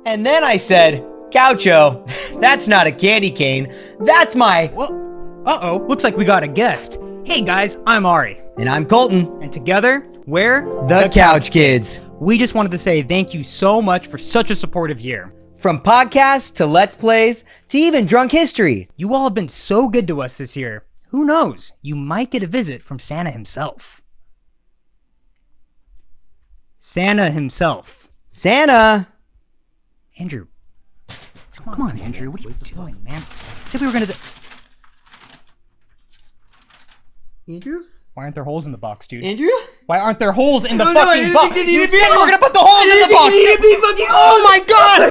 And then I said, Gaucho, that's not a candy cane. That's my... Uh-oh, looks like we got a guest. Hey guys, I'm Ari. And I'm Colton. And together, we're The Couch Kids. We just wanted to say thank you so much for such a supportive year. From podcasts to Let's Plays to even drunk history. You all have been so good to us this year. Who knows? You might get a visit from Santa himself. Santa himself. Santa! Andrew. Come on, Andrew. What are you doing, man? Said we were gonna... Andrew? Why aren't there holes in the box, dude? Andrew? Why aren't there holes in the No, fucking I box? didn't think You they said needed we were gonna put the holes in the box! Oh my god!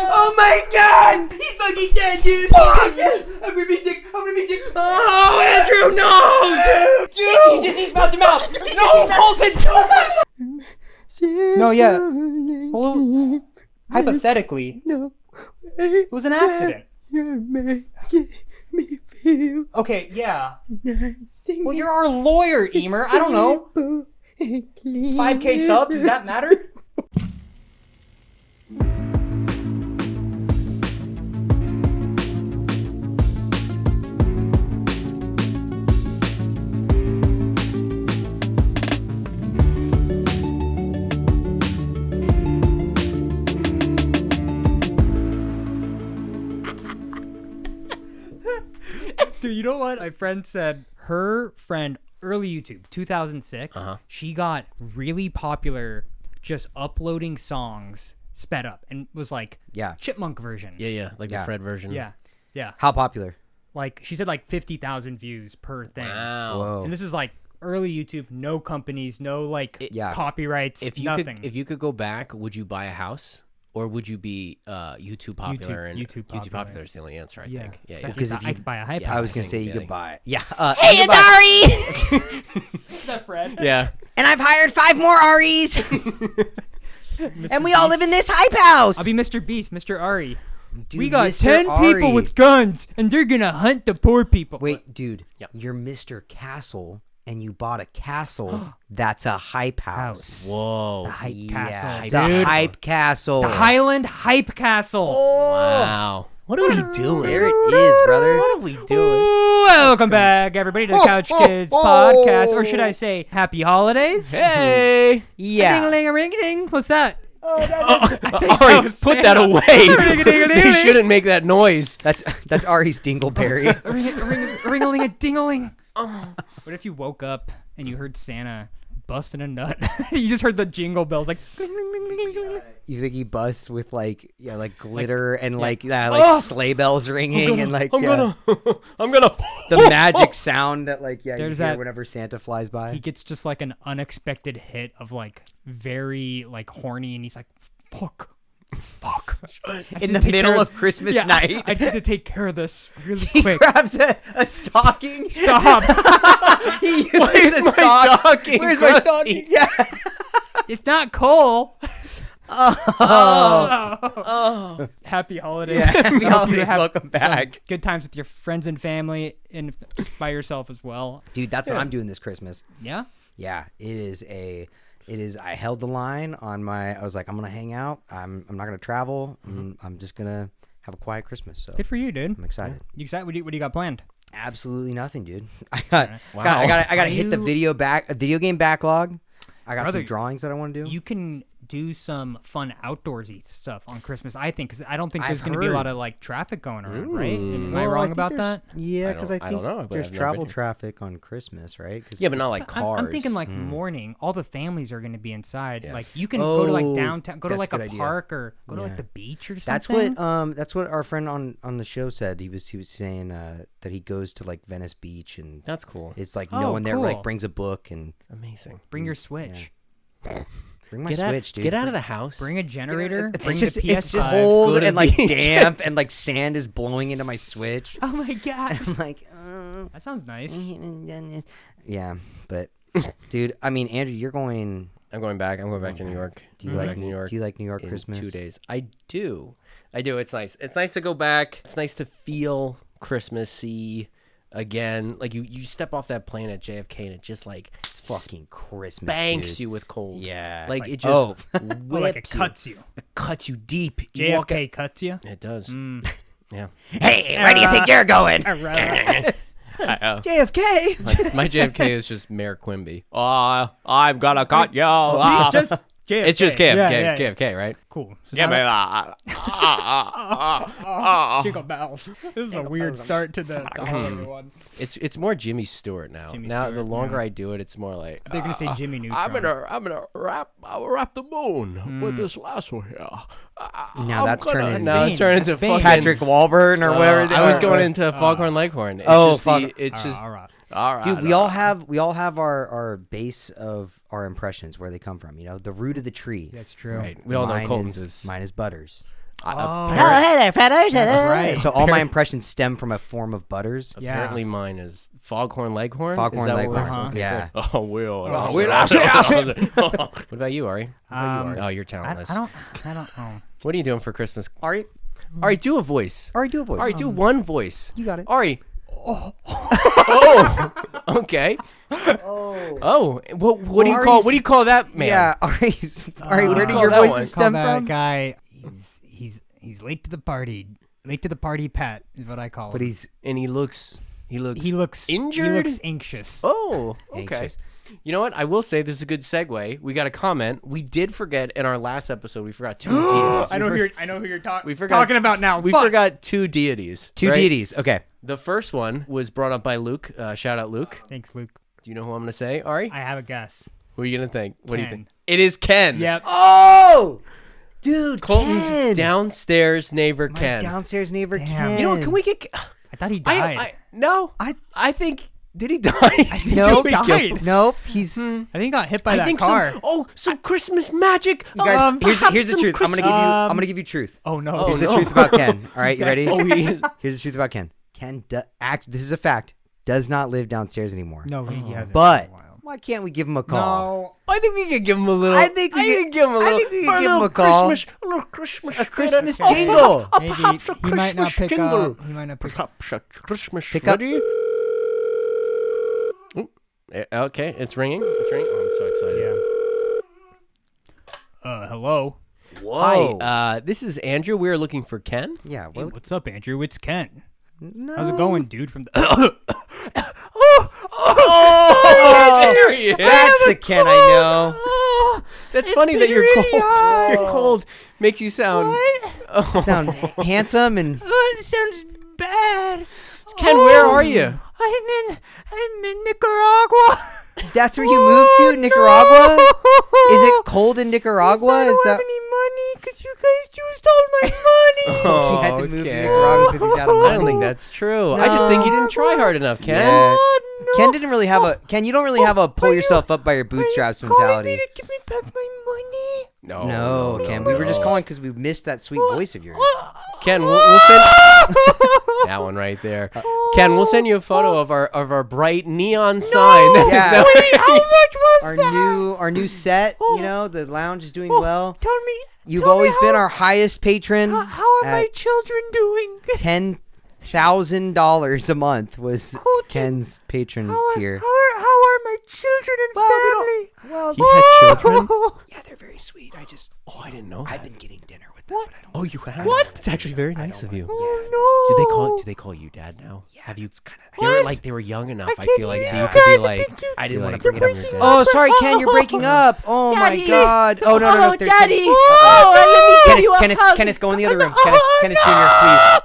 Oh my god! He's fucking dead, dude! I'm gonna be sick! Oh, Andrew, no! Dude! He just needs mouth to mouth! No, Colton! No, yeah. Well, hypothetically, it was an accident. You're making me feel... Okay, yeah. Sing Well, you're our lawyer, Emer. I don't know. 5K subs, does that matter? Dude, you know what? My friend said her friend, early YouTube, 2006, she got really popular just uploading songs sped up and was like chipmunk version. Yeah, like the Fred version. Yeah. How popular? Like, she said like 50,000 views per thing. Wow. Whoa. And this is like early YouTube, no companies, no like copyrights, nothing. If you could go back, would you buy a house? Or would you be YouTube popular? YouTube popular is the only answer, I think. Yeah. Because I could buy a hype. I was going to say you could buy it. Yeah. Hey, it's Ari! Is that Fred? Yeah. And I've hired 5 more Aris! And we all live in this hype house! I'll be Mr. Beast, Mr. Ari. Dude, We got Mr. 10 Ari. people with guns, and they're gonna hunt the poor people. Wait, dude. Yep. You're Mr. Castle, and you bought a castle that's a hype house. Whoa. The hype Yeah, castle, the dude. hype castle. The Highland Hype Castle. Wow. What are we doing? There it is, brother. What are we doing? Welcome back, everybody, to the Couch Kids podcast. Or should I say, happy holidays? Hey. Yeah. Ding-a-ling-a-ring-a-ding. What's that? Ari, put that away. You shouldn't make that noise. That's Ari's dingleberry. Ring-a-ling-a-ding-a-ling. What if you woke up and you heard Santa busting a nut? You just heard the jingle bells like... You think he busts with like glitter and like sleigh bells I'm ringing gonna the magic sound that you hear whenever Santa flies by. He gets just like an unexpected hit of like very like horny, and he's like, fuck. In the middle of Christmas night. I just need to take care of this really He quick. grabs a stocking. Stop. He uses a stocking. Where's my stocking? Yeah. It's not coal. Oh. Happy holidays. Yeah, happy Hope you holidays. have Welcome back. some good times with your friends and family, and just by yourself as well. Dude, that's what I'm doing this Christmas. Yeah? Yeah, I held the line on I was like, I'm going to hang out. I'm not going to travel. I'm just going to have a quiet Christmas. So Good for you, dude. I'm excited. You excited? What do you got planned? Absolutely nothing, dude. I got to hit the video game backlog. I got some drawings that I want to do. You can do some fun outdoorsy stuff on Christmas, I think, because I don't think I've there's going to be a heard. lot of like traffic going around, right? Am I Well, wrong think about there's- that? Yeah, because I I think don't know, but there's I've never travel been here. traffic on Christmas, right? 'Cause Yeah, but not like I'm cars. thinking like morning. All the families are going to be inside. Like you can go to like downtown, go to that's like a a good idea. park or go to like Yeah. the beach or something. That's what our friend on the show said. He was saying that he goes to like Venice Beach and That's cool. it's like no one there cool. like brings a book and Amazing. Bring your Switch. bring my Switch, dude. Get out of the house. Bring a generator. It's Bring just the PS5. it's just cold Go to and like beach. damp and like sand is blowing into my Switch. Oh my god, I'm like, that sounds nice. yeah, but dude, I mean, Andrew, you're going. I'm going back. I'm going back to New York. Do you I'm going like back to New York? Do you like New York in Christmas? 2 days. I do. It's nice. It's nice to go back. It's nice to feel Christmassy. again. Like you step off that plane at JFK and it just like It's fucking Christmas, banks dude. you with cold. Yeah. Like it just whips Like it cuts you. It cuts you deep. You walk JFK cuts you. It does. Yeah. Hey, where do you think you're going? JFK. My JFK is just Mayor Quimby. I'm gonna cut you. Just JFK. It's just KFK, Yeah. KFK, right? Cool. So Yeah, now man. Jingle bells. This is a weird start to the holiday one. It's more Jimmy Stewart now. Jimmy now Stewart, the longer yeah. I do it, it's more like They're gonna say Jimmy Neutron. I'm gonna wrap the moon with this lasso here. Now that's turning into now it's turning into That's Bane. fucking Patrick Wahlberg or whatever. I was going into Foghorn Leghorn. It's Oh, just it's just all right. all right. Dude, we all have our base of our impressions where they come from. You know, the root of the tree. That's true. Right. We all know Mine Colton's is is mine is Butters. Oh, hey there, feathers. right. So all my impressions stem from a form of Butters. Yeah. Apparently mine is Foghorn Leghorn. Foghorn Is that Leghorn. what we're- Yeah. Oh, Will. What about you, Ari? Oh, you're I talentless. don't know. What are you doing for Christmas? Ari, Ari, do a voice. Ari, do a voice. Ari, do one voice. You got it. Ari. Oh. Okay. Oh. What do you call? What do you call that man? Yeah, Ari's. Ari, where do call your that one? voices Call stem that from? guy. He's late to the party. Late to the party, Pat is what I call him. But he's And he looks he looks injured? He looks anxious. Oh, okay. Anxious. You know what? I will say this is a good segue. We got a comment. We did forget in our last episode. We forgot two deities. I know who you're we forgot- talking about now. We Fuck. forgot two deities. two right? deities. Okay. The first one was brought up by Luke. Shout out, Luke. Thanks, Luke. Do you know who I'm going to say, Ari? I have a guess. Who are you going to think? What do you Ken. think? It is Ken. Yep. Oh, dude, Colton's Ken. downstairs neighbor, My Ken. downstairs neighbor Damn. Ken. You know what? Can we get... I thought he died. No. I think... Did he die? Nope. Did we kill him? Nope. He's. I think he got hit by I that think car. some Christmas magic. You guys, Perhaps here's the some truth. I'm Christmas- gonna give you truth. Oh no. Here's the no. truth about Ken. All right, you ready? Oh, he is. Here's the truth about Ken. Ken, this is a fact, does not live downstairs anymore. No, he hasn't. But for a while. why can't we give him a call? No. I think we could give him a little. I think we could give him a little. I think we could for give him little a call. A little Christmas. A Christmas spirit. jingle. Maybe perhaps a he might not Christmas pick jingle. up. He might not pick up. Perhaps a Christmas. Pick up. Ready? Okay, it's ringing. It's ringing. Oh, I'm so excited. Yeah. Hello. Whoa. Hi, this is Andrew. We are looking for Ken. Yeah. Hey, Well, what's up, Andrew? It's Ken. no. How's it going, dude? From the Oh, there he is. That's the Ken I know. That's funny that you're cold. You're cold. Makes you sound. Sound handsome and. it sounds bad. Ken, where are you? I'm in Nicaragua. That's where you moved to, Nicaragua? Is it cold in Nicaragua? Is that? any money because you guys used all my money. He had to move to okay. Nicaragua because he's out of money. I don't think that's true. I just think you didn't try hard enough, Ken. Yeah. Ken didn't really have a. Ken, you don't really have a pull yourself up by your bootstraps mentality. Give me back my money. No, Ken. We were just calling because we missed that sweet voice of yours. Ken, we'll send that one right there. Ken, we'll send you a photo of our bright neon sign. That is Yeah. now- How much was Our new set. You know, the lounge is doing well. Tell me. You've always been our highest patron. How are my at children doing? $10,000 a month was Ken's patron tier. How are my children and family? Well, He had children? yeah, they're very sweet. Oh, I didn't know that. I've been getting dinner with them, but I don't. Oh, you have? What? It's actually very nice of you. Oh no. Do they call you dad now? Yeah, Have you? it's kinda- They were young enough. I can't feel like hear so you you could be guys. I like. think you- I didn't be want like, to bring it up. "I'm your dad." Oh, sorry, Ken, you're breaking up. Oh Daddy. my God. Oh no, no, there's Daddy. some- Oh, let me give you a Kenneth, hug. Kenneth, go in the other room. Oh, Kenneth Jr., please. I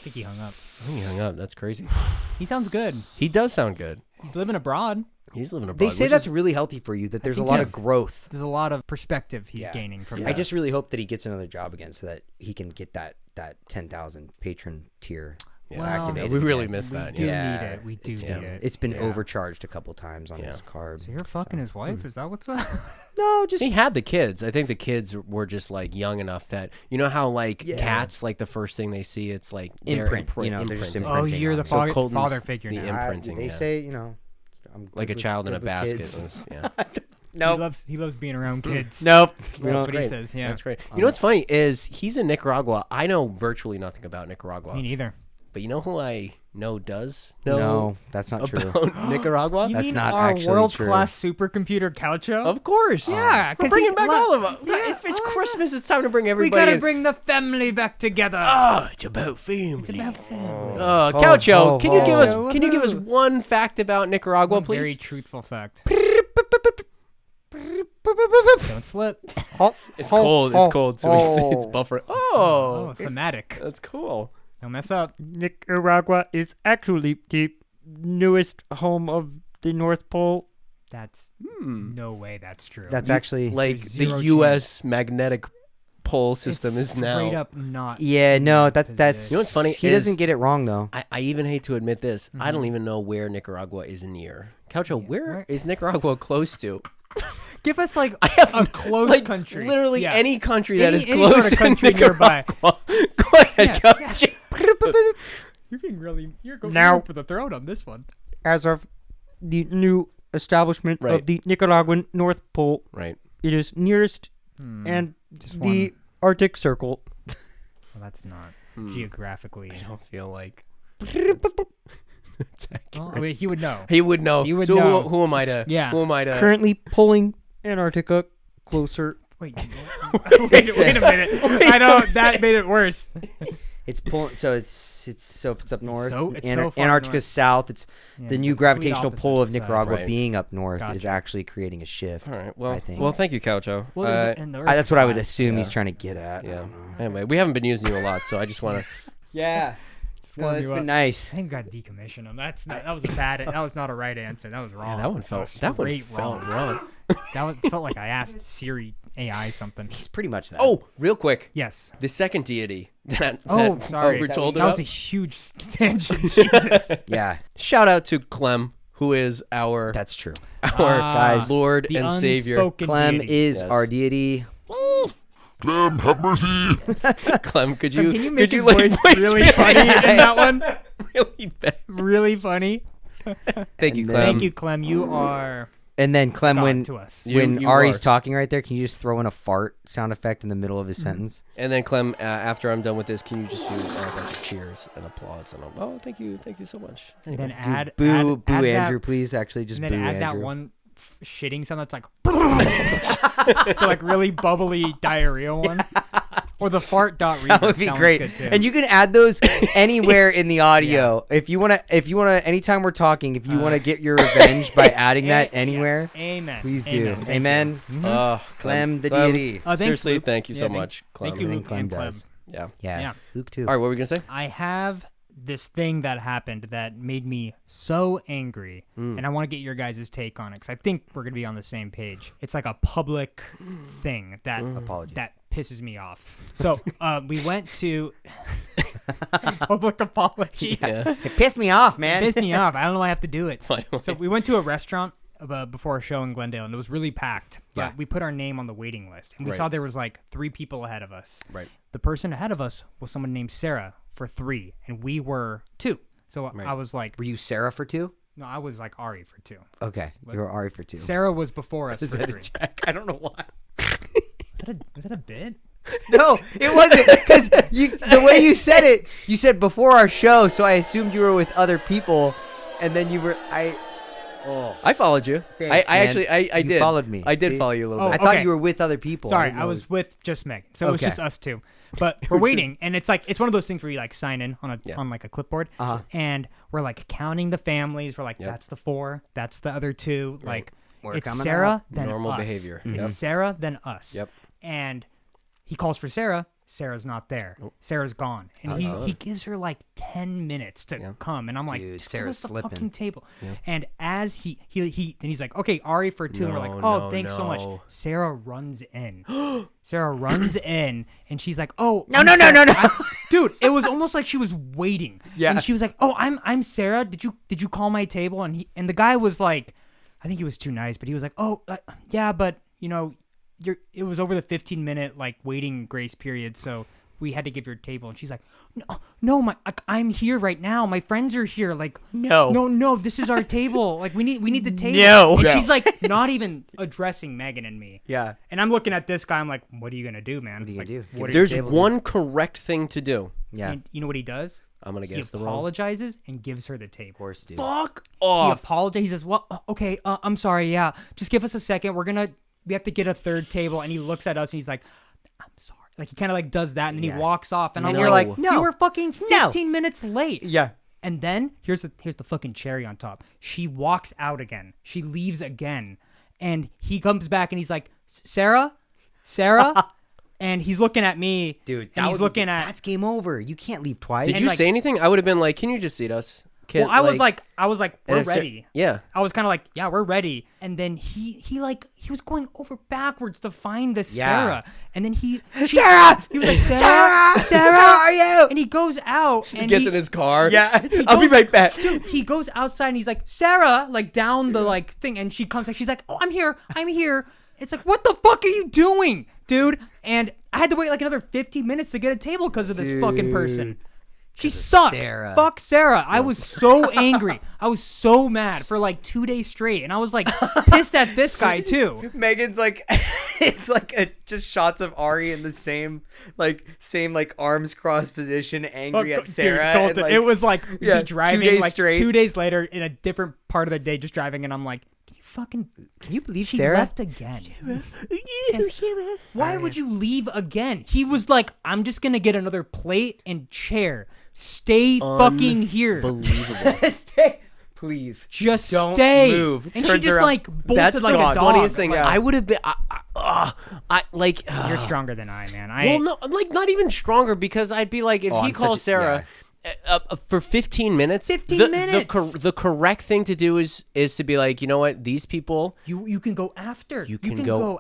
think he hung up. He hung up. That's crazy. He sounds good. He does sound good. He's living abroad. He's living abroad. They say which that's is- really healthy for you. That there's a think lot yes. of growth. There's a lot of perspective he's Yeah. gaining from Yeah. I that. just really hope that he gets another job again, so that he can get that 10,000 patron tier Well, activated. we really again. missed We that. do Yeah. need it. We do need it. It's been overcharged a couple times on his card. So you're fucking his wife? Is that what's up? No, just He had the kids. I think the kids were just like young enough that you know how like cats like the first thing they see it's like their Imprint, you know, they're just imprinting. Oh, imprinting you're on the me. So Colton's father figure the now. imprinting, They yeah. say, you know, I'm Like a good child in a with basket. kids. Was, yeah. Nope. He loves being around kids. Nope. That's what he says. Yeah. That's great. You know what's funny is he's in Nicaragua. I know virtually nothing about Nicaragua. Me neither. But you know who I does No, that's not true. about Nicaragua? You That's mean not our actually world-class supercomputer Calcio? Of course. Yeah, We're 'cause bringing he back lo- all of them. Yeah, If it's oh, Christmas, it's time to bring we everybody gotta in. bring the family back together. Oh, it's about family. It's about family. Caucho, ho, can you give us ho. can you give us one fact about Nicaragua, One please? very truthful fact. Don't slip. It's cold. It's cold, so it's buffering. Oh, thematic. That's cool. Don't mess up. Nicaragua is actually the newest home of the North Pole. That's no way. That's true. That's actually Like There's the zero U.S. magnetic pole system It's is now. straight up not. yeah. No, that's You know what's funny He is- doesn't get it wrong though. I even hate to admit this. I Mm-hmm. don't even know where Nicaragua is near. Caucho, where is Nicaragua close to? Give us like have a close like country. literally Yeah. any country that is Any close sort of to country nearby. Nicaragua. Go ahead, Yeah, Caucho. You're being really. You're going Now- for the throat on this one. As of the new establishment Right. of the Nicaraguan North Pole, Right. it is nearest and Just the Arctic Circle. Well, that's not geographically. I don't feel like. Well, I mean, he would know. He would know. He would so know. Who am I to? Yeah. Who am I to? Currently pulling Antarctica closer. Wait, wait a minute. I don't. That made it worse. It's pulling. So if it's up north. It's so far Antarctica's north. south. It's Yeah, the new complete gravitational opposite pull of side. Nicaragua Right. being up north is Gotcha. actually creating a shift. All right. Well, I think. well, thank you, Caucho. Well, and the Earth That's what I would flat. assume he's Yeah. trying to get at. I Yeah. don't know. Anyway, we haven't been using you a lot, so I just want to. Yeah. No, warm it's you been up. nice. I think I decommission him. That was bad. That was not a right answer. That was wrong. That one felt. That one straight felt wrong. That felt like I asked Siri AI something. He's pretty much that. Oh, real quick. Yes. The second deity that Oh, that sorry. we're told That about. was a huge tangent. Jesus. yeah, Shout out to Clem, who is our that's true. guys Lord The and Savior. unspoken Clem deity. is Yes. our deity. Clem, have mercy. Clem, could you Can you make could you his like voice voice really funny in that one? really bad? Really funny. Thank you, And Clem. Thank you, Clem. You are And then Clem, God when to us. when You Ari's are. talking right there, can you just throw in a fart sound effect in the middle of his sentence? And then Clem, after I'm done with this, can you just do a bunch of cheers and applause and thank you so much. And Anyway. then add Boo, add, boo, add Andrew, that, please. Actually, just and then boo, add that Andrew. one shitting sound that's like like really bubbly diarrhea one. Or the fart dot reverb. That would be one's great. good too. And you can add those anywhere in the audio. If you wanna, anytime we're talking, if you wanna get your revenge by adding that Yeah. anywhere, Amen. please do. Thank you. Amen. Clem, Clem the deity. Thanks, seriously, Luke. thank you so Yeah, much, Clem. Thank you, I think Luke Clem and Clem. does. Yeah. Yeah. Yeah. Luke too. All right, what were we gonna say? I have this thing that happened that made me so angry, and I want to get your guys' take on it because I think we're gonna be on the same page. It's like a public thing that Apology. that pisses me off. So we went to public apology. Yeah. It pissed me off, man. Pissed me off. I don't know why I have to do it. By the way. So we went to a restaurant before a show in Glendale, and it was really packed. But Yeah. we put our name on the waiting list, and we Right. saw there was like 3 people ahead of us. Right. The person ahead of us was someone named Sarah for 3, and we were 2. So I was like, Were you Sarah for 2? no, I was like Ari for 2. Okay, you were Ari for 2. Sarah was before us for 3. I don't know why. Was that a bit? No, it wasn't because the way you said it, you said before our show, so I assumed you were with other people, and then you were I followed you. Thanks, I man. actually I You did. followed me. I did See? follow you a little Oh, bit. I thought okay. you were with other people. Sorry, didn't I know was with just Megan, so it was Okay. just us 2. But we're waiting, and it's one of those things where you like sign in on like a clipboard, and we're like counting the families. We're like, that's the 4, that's the other 2. Like We're it's coming Sarah, up. then Normal us. behavior. It's Yep. Sarah, then us. Yep. And he calls for Sarah. Sarah's not there. Sarah's gone, and he gives her like 10 minutes to come, and I'm like, Dude, just Sarah's give us the slipping. fucking table. And as then he's like, okay, Ari for 2, and we're like, No, oh, thanks so much. no. Sarah runs in. Sarah runs in, and she's like, oh, No, I'm no, no, Sarah. no, no. Dude, it was almost like she was waiting. Yeah. And she was like, oh, I'm Sarah. Did you call my table? And the guy was like, I think he was too nice, but he was like, oh, yeah, but it was over the 15-minute like waiting grace period, so we had to give your table. And she's like, no, I'm here right now. My friends are here. Like, no, this is our table. Like, we need the table. No. And No. she's like, not even addressing Megan and me. Yeah. And I'm looking at this guy. I'm like, what are you gonna do, man? What are you gonna do? What Give are us There's table. one correct thing to do. Yeah. And you know what he does? I'm gonna He guess the wrong. apologizes and gives her the table. Of course, dude. Fuck He off. apologizes. He says, "Well, okay, I'm sorry. Yeah, just give us a second. We have to get a third table." And he looks at us and he's like, "I'm sorry." Like he kind of like does that and then he walks off. And I'm And you're like, no, you were fucking 15 minutes late. Yeah. And then here's the fucking cherry on top. She walks out again. She leaves again, and he comes back and he's like, Sarah, and he's looking at me, Dude, and he's looking at. that's game over. You can't leave twice. Did and you like- say anything? I would have been like, "Can you just seat us?" Well, I was like, we're and ready. Yeah. I was kind of like, yeah, we're ready. And then he was going over backwards to find this Yeah. Sarah. And then Sarah! He was like, Sarah, how are you? And he goes out and He gets in his car. Yeah. I'll be right back. Dude, he goes outside and he's like, Sarah, like down the like thing, and she comes like, she's like, oh, I'm here. It's like, what the fuck are you doing, dude? And I had to wait like another 15 minutes to get a table because of this fucking person. She sucked. Sarah. Fuck Sarah. I was so angry. I was so mad for like 2 days straight, and I was like pissed at this guy too. Megan's like, it's like just shots of Ari in the same arms crossed position, angry at Sarah. Dude, and, Colton, like, it was like yeah, me driving 2 days like straight. 2 days later in a different part of the day, just driving, and I'm like, can you believe she Sarah? left again? Why would you leave again? He was like, I'm just gonna get another plate and chair. Stay fucking here. Unbelievable. Stay, please. Just Don't stay. move. And Turns she just around. like bolted That's like the a dog. funniest thing. Yeah. I would have been. I like. You're stronger than I, man. Well, no, like not even stronger because I'd be like, if he I'm calls such a- Sarah for 15 minutes, 15 minutes. the correct thing to do is to be like, you know what, these people, You can go after. you can go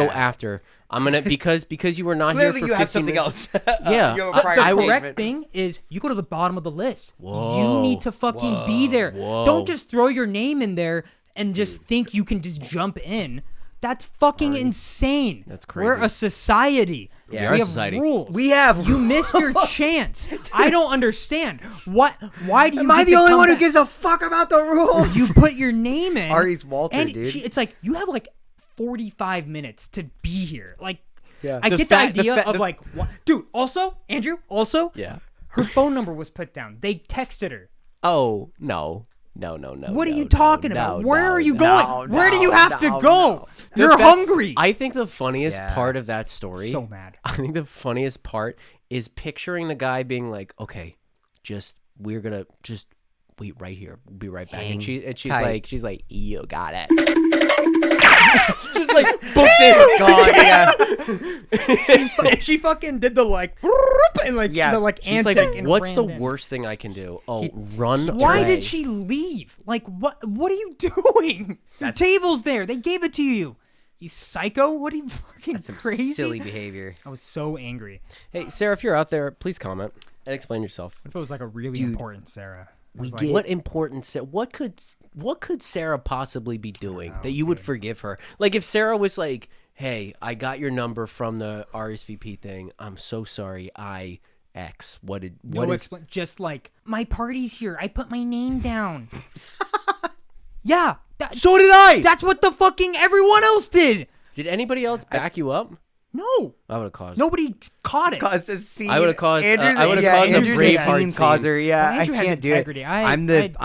after. I'm gonna because you were not Clearly, here for you 15 have something minutes. else. Yeah. You have a I- prior The I would- correct engagement. thing is you go to the bottom of the list. Whoa. You need to fucking be there. Whoa. Don't just throw your name in there and just think you can just jump in. That's fucking insane. That's We're crazy. a society. We we are a have society. rules. We have You missed your chance. I don't understand. Why do you Am I get the to only come one who back? gives a fuck about the rules? You put your name in. Ari's Walter, and dude. it's like you have like 45 minutes to be here. Like, Yeah. I The get fact- the the idea fa- of the- like, what? Dude. Also, Andrew. Also, Yeah. her phone number was put down. They texted her. Oh no. No. What are you talking about? Where are you going? no, Where do you have to no, go? no. You're The fact- hungry. I think the funniest Yeah. part of that story. So mad. I think the funniest part is picturing the guy being like, "Okay, we're gonna just wait right here. We'll be right back." Hang And she's tight. like, "You got it." Just like books it. God, yeah. She fucking did the like, and like, Yeah. the like She's antic like, and "What's the ran in. worst thing I can do? Oh, run Why away." did she leave? Like, what are you doing? Your table's there. They gave it to you. You psycho? What are you fucking Some crazy? silly behavior. I was so angry. Hey, Sarah, if you're out there, please comment and explain yourself. What if it was like a really important Sarah? It was like, get- What important? What could Sarah possibly be doing that you would forgive her? Like if Sarah was like, "Hey, I got your number from the RSVP thing. I'm so sorry. I X. What is?" just like my party's here. I put my name down. Yeah. So did I. That's what the fucking everyone else did. Did anybody else back you up? No. I would have caused. Nobody caught it. Caused a scene. I would've caused- Andrew's, I would've yeah, caused a Andrew's brave a heart scene scene. causer. Yeah, Well, Andrew I has can't do integrity. it. I I'm the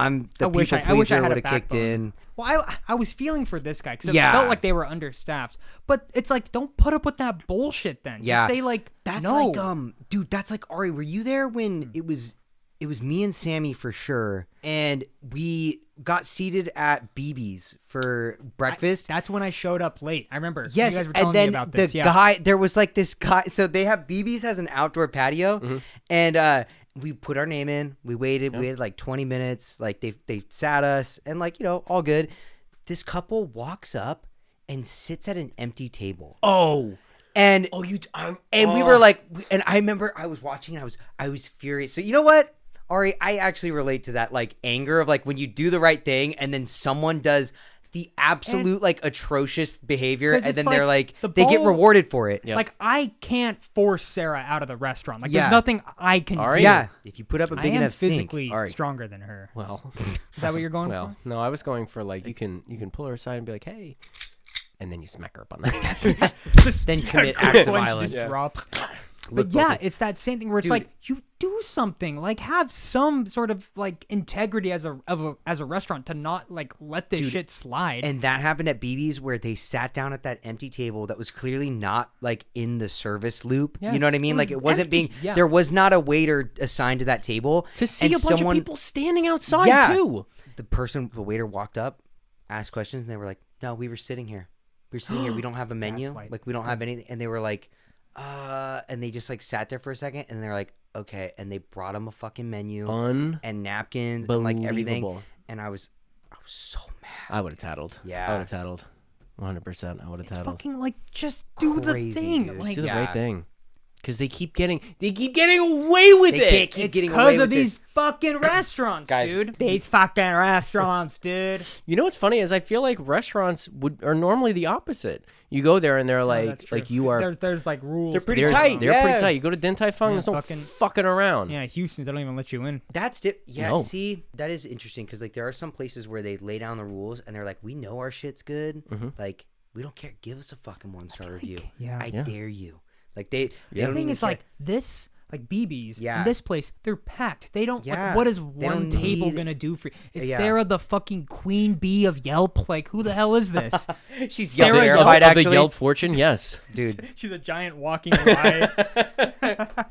I wish people I wish I pleaser had a would have kicked backbone. in. Well, I was feeling for this guy because Yeah. it felt like they were understaffed. But it's like, don't put up with that bullshit then. Yeah. Just say like, That's no. like dude, that's like Ari, were you there when it was me and Sammy for sure, and we got seated at BB's for breakfast? That's when I showed up late. I remember. Yes, you guys were telling and then me about this. the Yeah. guy, there was like this guy. So they have BB's has an outdoor patio, and we put our name in. We waited. We waited like 20 minutes. Like they sat us, and like all good. This couple walks up and sits at an empty table. Oh. And And we were like, and I remember I was watching. And I was furious. So you know what, Ari, I actually relate to that like anger of like when you do the right thing and then someone does the absolute like atrocious behavior, 'Cause and it's then like they're like the they get ball- rewarded for it. Like I can't force Sarah out of the restaurant. Like Yeah. there's nothing I can All right. do. Yeah, if you put up a I big am enough stink. physically All right. stronger than her. Well, Is that what you're going well, for? no, I was going for like you can pull her aside and be like, "Hey," and then you smack her up on the head. Just Then commit acts of when she violence. just Yeah. drops. But yeah, it's that same thing where it's Dude. like you do do something. Like, have some sort of like integrity as a restaurant to not like let this shit slide. And that happened at BB's where they sat down at that empty table that was clearly not like in the service loop. You know what I mean? Like it wasn't empty. being. There was not a waiter assigned to that table. To see and a bunch of people standing outside too. The waiter walked up, asked questions, and they were like, "No, we were sitting here. We were sitting here. We don't have a menu. Like we don't have anything." And they were like, and they just like sat there for a second, and they're like, "Okay." And they brought him a fucking menu and napkins and like everything. And I was so mad. I would have tattled. Yeah. I would have tattled. 100%. I would have tattled. Fucking like just do the thing. Dude. Like, Do the right thing. Because they keep getting away with it. They can't keep it's getting because away of with these this. fucking restaurants, Guys. dude. These fucking restaurants, dude. You know what's funny is I feel like restaurants are normally the opposite. You go there and they're That's like true. you are. There's like rules. They're pretty to tight. them. They're Yeah. pretty tight. You go to Din Tai Fung, there's no fucking around. Yeah, Houston's. They don't even let you in. That's yeah. No. See, that is interesting because like there are some places where they lay down the rules and they're like, we know our shit's good. Like we don't care. Give us a fucking 1-star review. I dare you. Like they The don't thing even is, care. like this, like BB's, Yeah. and this place, they're packed. They don't. Yeah. Like, what is They one don't table need- gonna do for you? Is Yeah. Sarah the fucking queen bee of Yelp? Like, who the hell is this? she's Sarah verified of the actually. Yelp fortune, yes. Dude. She's a giant walking lie.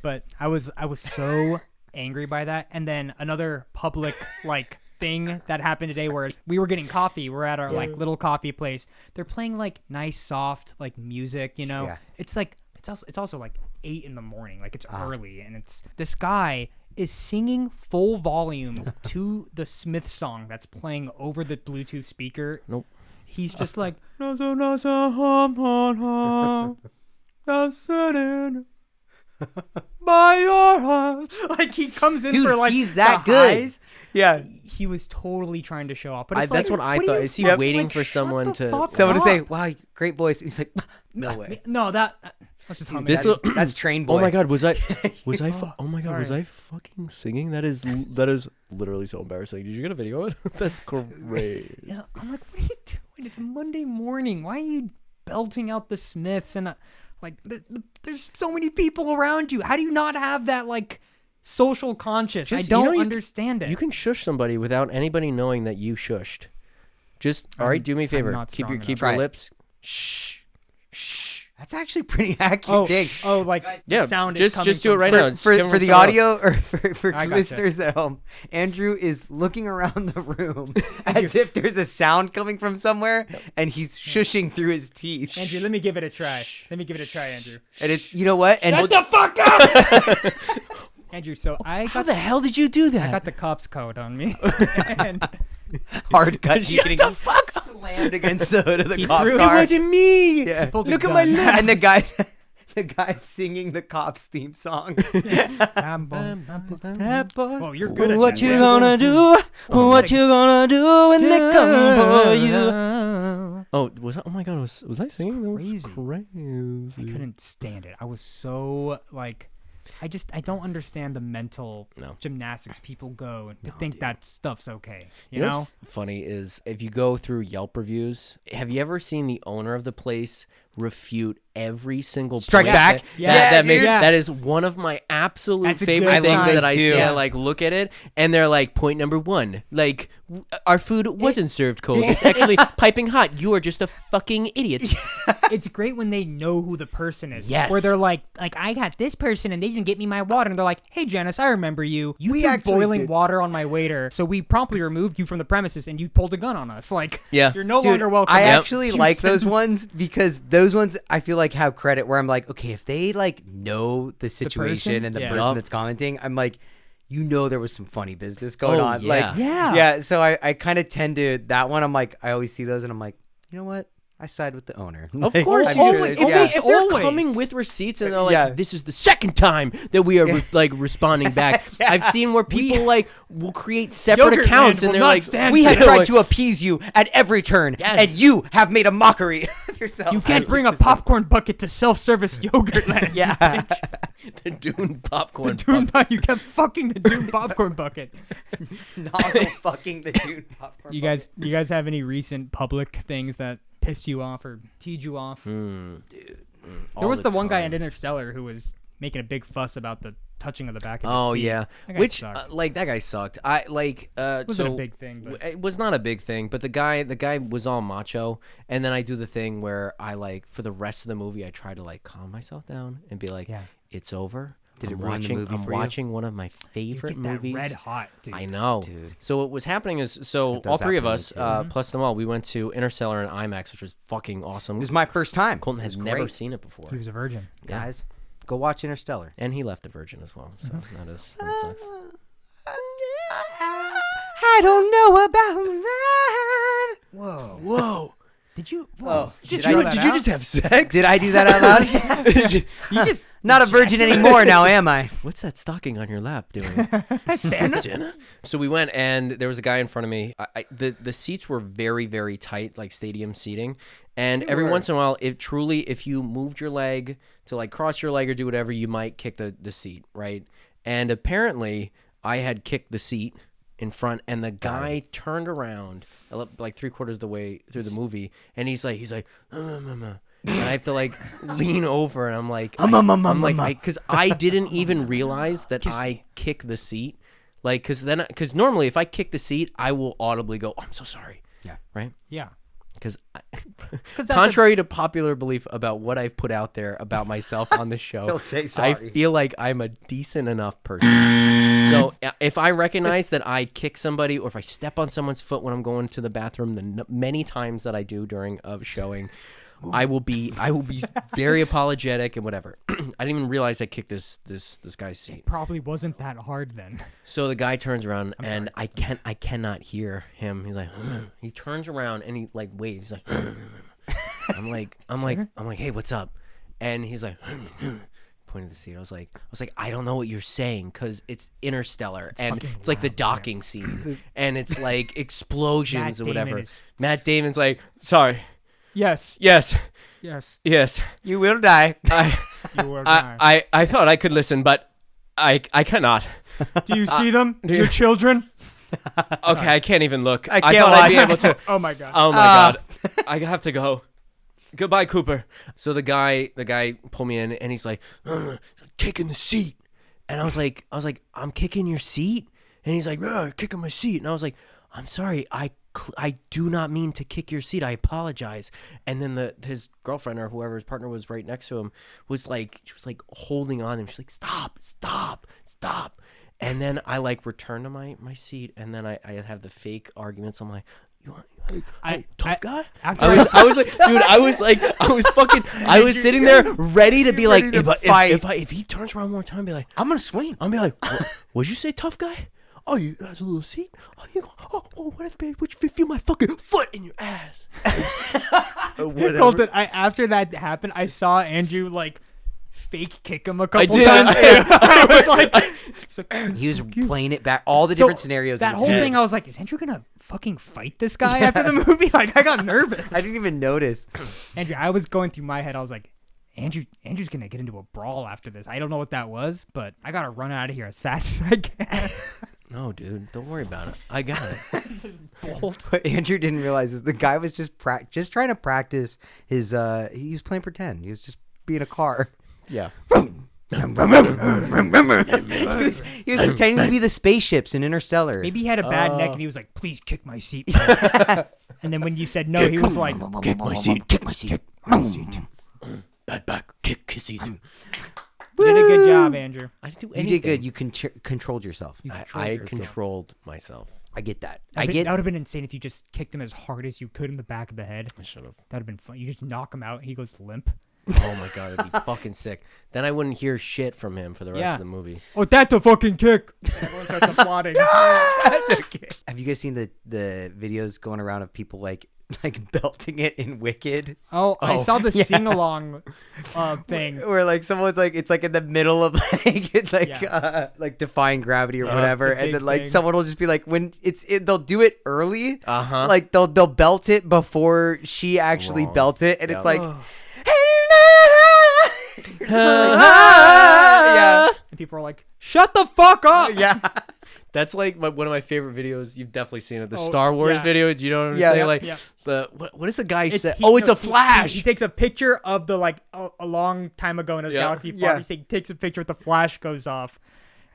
But I was so angry by that. And then another public like thing that happened today, whereas we were getting coffee. We're at our like little coffee place. They're playing like nice, soft like music. You know, Yeah. it's like it's also like 8 in the morning. Like it's early, and it's this guy is singing full volume to the Smith song that's playing over the Bluetooth speaker. Nope. He's just like by your heart. Like he comes in Dude, for like he's that the good. highs. Yeah. He was totally trying to show off. But it's That's like, what I do thought. you Is he fuck- waiting like, for shut someone the to- fuck Someone to say, up. "Wow, great voice." He's like, "No way." No, let's just hum it. This That's- will- That's trained boy. Oh my god, was I Oh my god, was sorry. I fucking singing? That is literally so embarrassing. Did you get a video of it? That's great. Yeah, I'm like, what are you doing? It's Monday morning. Why are you belting out the Smiths and like there's so many people around you. How do you not have that like social conscious? I Just, don't you understand it. You can shush somebody without anybody knowing that you shushed. Just all right, do me a favor. not Keep strong your enough. Try it. lips. Shh. That's actually pretty accurate. Dang. like Yeah, sound is just coming do it from right far- now. It's For coming from the someone else. audio or for I gotcha. listeners at home, Andrew is looking around the room as if there's a sound coming from somewhere, and he's shushing through his teeth. Andrew, let me give it a try. Andrew. And it's, you know what? And Shut the fuck up! Andrew, so How the hell did you do that? I got the cops code on me. And hard cut, you Shut getting the fuck up. slammed against the hood of the cop threw- It car. It wasn't me. Yeah. pulled a Look at my gun. lips. And the guy singing the cops theme song. Oh, you're good at What that. you Yeah. gonna do? What you gonna do when they come for you? you? Oh, oh my god, was I singing? That was Crazy. crazy. I couldn't stand it. I was so like, I don't understand the mental gymnastics people go to think that stuff's okay. You know? What's funny is if you go through Yelp reviews, have you ever seen the owner of the place refute every single Strike point back? that dude. that is one of my absolute That's a favorite good things sign. that I see. too. I like look at it and they're like, point number 1, like our food wasn't served cold. It's actually piping hot. You are just a fucking idiot. It's great when they know who the person is. Yes. Where they're like I got this person and they didn't get me my water, and they're like, hey Janice, I remember you. You We threw actually boiling did. water on my waiter, so we promptly removed you from the premises and you pulled a gun on us. Like, Yeah. you're no Dude, longer welcome. I back. actually You like those sentence- ones because those ones I feel like have credit where I'm like, okay, if they like know the situation person? and the Yeah. person Yup. that's commenting, I'm like, you know, there was some funny business going Oh, on. yeah. Like, Yeah. yeah. So I kind of tend to that one. I'm like, I always see those and I'm like, you know what? I side with the owner. Of Like, course, I'm sure always. that- If they're Always. coming with receipts and they're like, Yeah. "This is the second time that we are like responding back," I've seen where people like will create separate Yogurt accounts Man and will they're not like, stand we for have it. tried to appease you at every turn, Yes. and you have made a mockery of yourself. You can't bring a popcorn bucket to self-service yogurt land. Yeah. the Dune popcorn. You kept fucking the Dune popcorn bucket. Nozzle fucking the Dune popcorn. You guys have any recent public things that piss you off or teed you off? Dude, There was the one guy in Interstellar who was making a big fuss about the touching of the back of Oh his seat. yeah, That guy which sucked. like that guy sucked. I like Wasn't a big thing, but It was not a big thing, but the guy was all macho, and then I do the thing where I like for the rest of the movie I try to like calm myself down and be like, Yeah. it's over. Did it I'm ruin the watching, movie I'm for you? watching one of my you favorite get that movies. red hot, dude. I know. Dude. So what was happening is, so It does all three of happen us, to me, too. plus them all, we went to Interstellar in IMAX, which was fucking awesome. It was my first time. Colton It had was never great. seen it before, He was a virgin. Yeah. Guys, go watch Interstellar. and he left a virgin as well. So that sucks. I don't know about that. Whoa. Whoa! Did you? Whoa. Did I- you, did you just have sex? Did I do that out loud? You just Not a virgin anymore now, am I? What's that stocking on your lap doing? Santa? So we went, and there was a guy in front of me. The seats were very, very tight, like stadium seating. And every once in a while, if you moved your leg to like cross your leg or do whatever, you might kick the seat, right? And apparently, I had kicked the seat in front, and the guy turned around like 3/4 of the way through the movie, and he's like, and I have to like lean over, and I'm like, because I didn't even realize that I kick the seat, like, because normally if I kick the seat, I will audibly go, oh, I'm so sorry, right? yeah. Because that's contrary to popular belief about what I've put out there about myself on the show, He'll say I sorry. feel like I'm a decent enough person. So if I recognize that I kick somebody or if I step on someone's foot when I'm going to the bathroom, the many times that I do during a showing, I will be very apologetic and whatever. I didn't even realize I kicked this guy's seat. Probably wasn't that hard then. So the guy turns around and I cannot hear him. He's like, he turns around and he like waves. He's like, I'm like, hey, what's up? And he's like, pointing to the seat. I was like, I don't know what you're saying because it's Interstellar and it's like the docking scene and it's like explosions or Matt whatever. Damon is- Matt Damon's like, sorry, Yes. yes, Yes. You will die. You were dying. I thought I could listen, but I cannot. Do you see them? Your children? Okay, I can't even look. I can't thought I'd be watch. able to. Oh my god. Oh my god, I have to go. Goodbye, Cooper. So the guy pulled me in, and he's like, kicking the seat, and I was like, I'm kicking your seat, and he's like, kicking my seat, and I was like, I'm sorry, I do not mean to kick your seat. I apologize. And then his girlfriend or whoever his partner was right next to him was like, she was like holding on him. She's like, stop. And then I like return to my seat, and then I have the fake arguments. I'm like, tough guy. I was like, dude, I was sitting there ready to be like, ready to fight. if he turns around one more time, be like, I'm gonna swing. I'll be like, what'd you say, tough guy? Oh, you has a little seat. Oh, you go. Oh, what if, babe? Would you feel my fucking foot in your ass? Whatever. Colton, after that happened, I saw Andrew like fake kick him a couple did. times. I was like, He was playing it back, all the different scenarios. That in his whole head. thing, I was like, is Andrew gonna fucking fight this guy after the movie? Like, I got nervous. I didn't even notice. Andrew, I was going through my head. I was like, Andrew's gonna get into a brawl after this. I don't know what that was, but I gotta run out of here as fast as I can. No, dude, don't worry about it. I got it. What Andrew didn't realize is the guy was just trying to practice his. He was playing pretend. He was just being a car. Yeah. he was pretending to be the spaceships in Interstellar. Maybe he had a bad neck and he was like, please kick my seat. And then when you said no, he was like, Kick my seat. Kick my seat. Bad back. Kick his seat. you did a good job, Andrew. I didn't do You anything. did good. You controlled yourself. I controlled myself. I get that. That would have been insane if you just kicked him as hard as you could in the back of the head. I should have. That would have been fun. You just knock him out and he goes limp. Oh my god, it'd be fucking sick. Then I wouldn't hear shit from him for the rest Yeah. of the movie. Oh, that's a fucking kick. Everyone starts applauding. That's okay. Have you guys seen the videos going around of people like belting it in Wicked? Oh, I saw the sing-along thing. Where like someone's like it's like in the middle of like it's like defying gravity or whatever, the and then big like thing. someone will just be like when they'll do it early, Uh-huh. like they'll belt it before she actually Wrong. belts it, and Yep. it's like. Yeah. And people are like, shut the fuck up. Yeah. That's like one of my favorite videos. You've definitely seen it. The Star Wars yeah. video. Do you know what I'm Yeah, saying? yeah, Like yeah. what does the guy say? He- Oh, it's no, a flash. He takes a picture of the like a long time ago in his Yeah. galaxy. Yeah. He takes a picture with the flash goes off,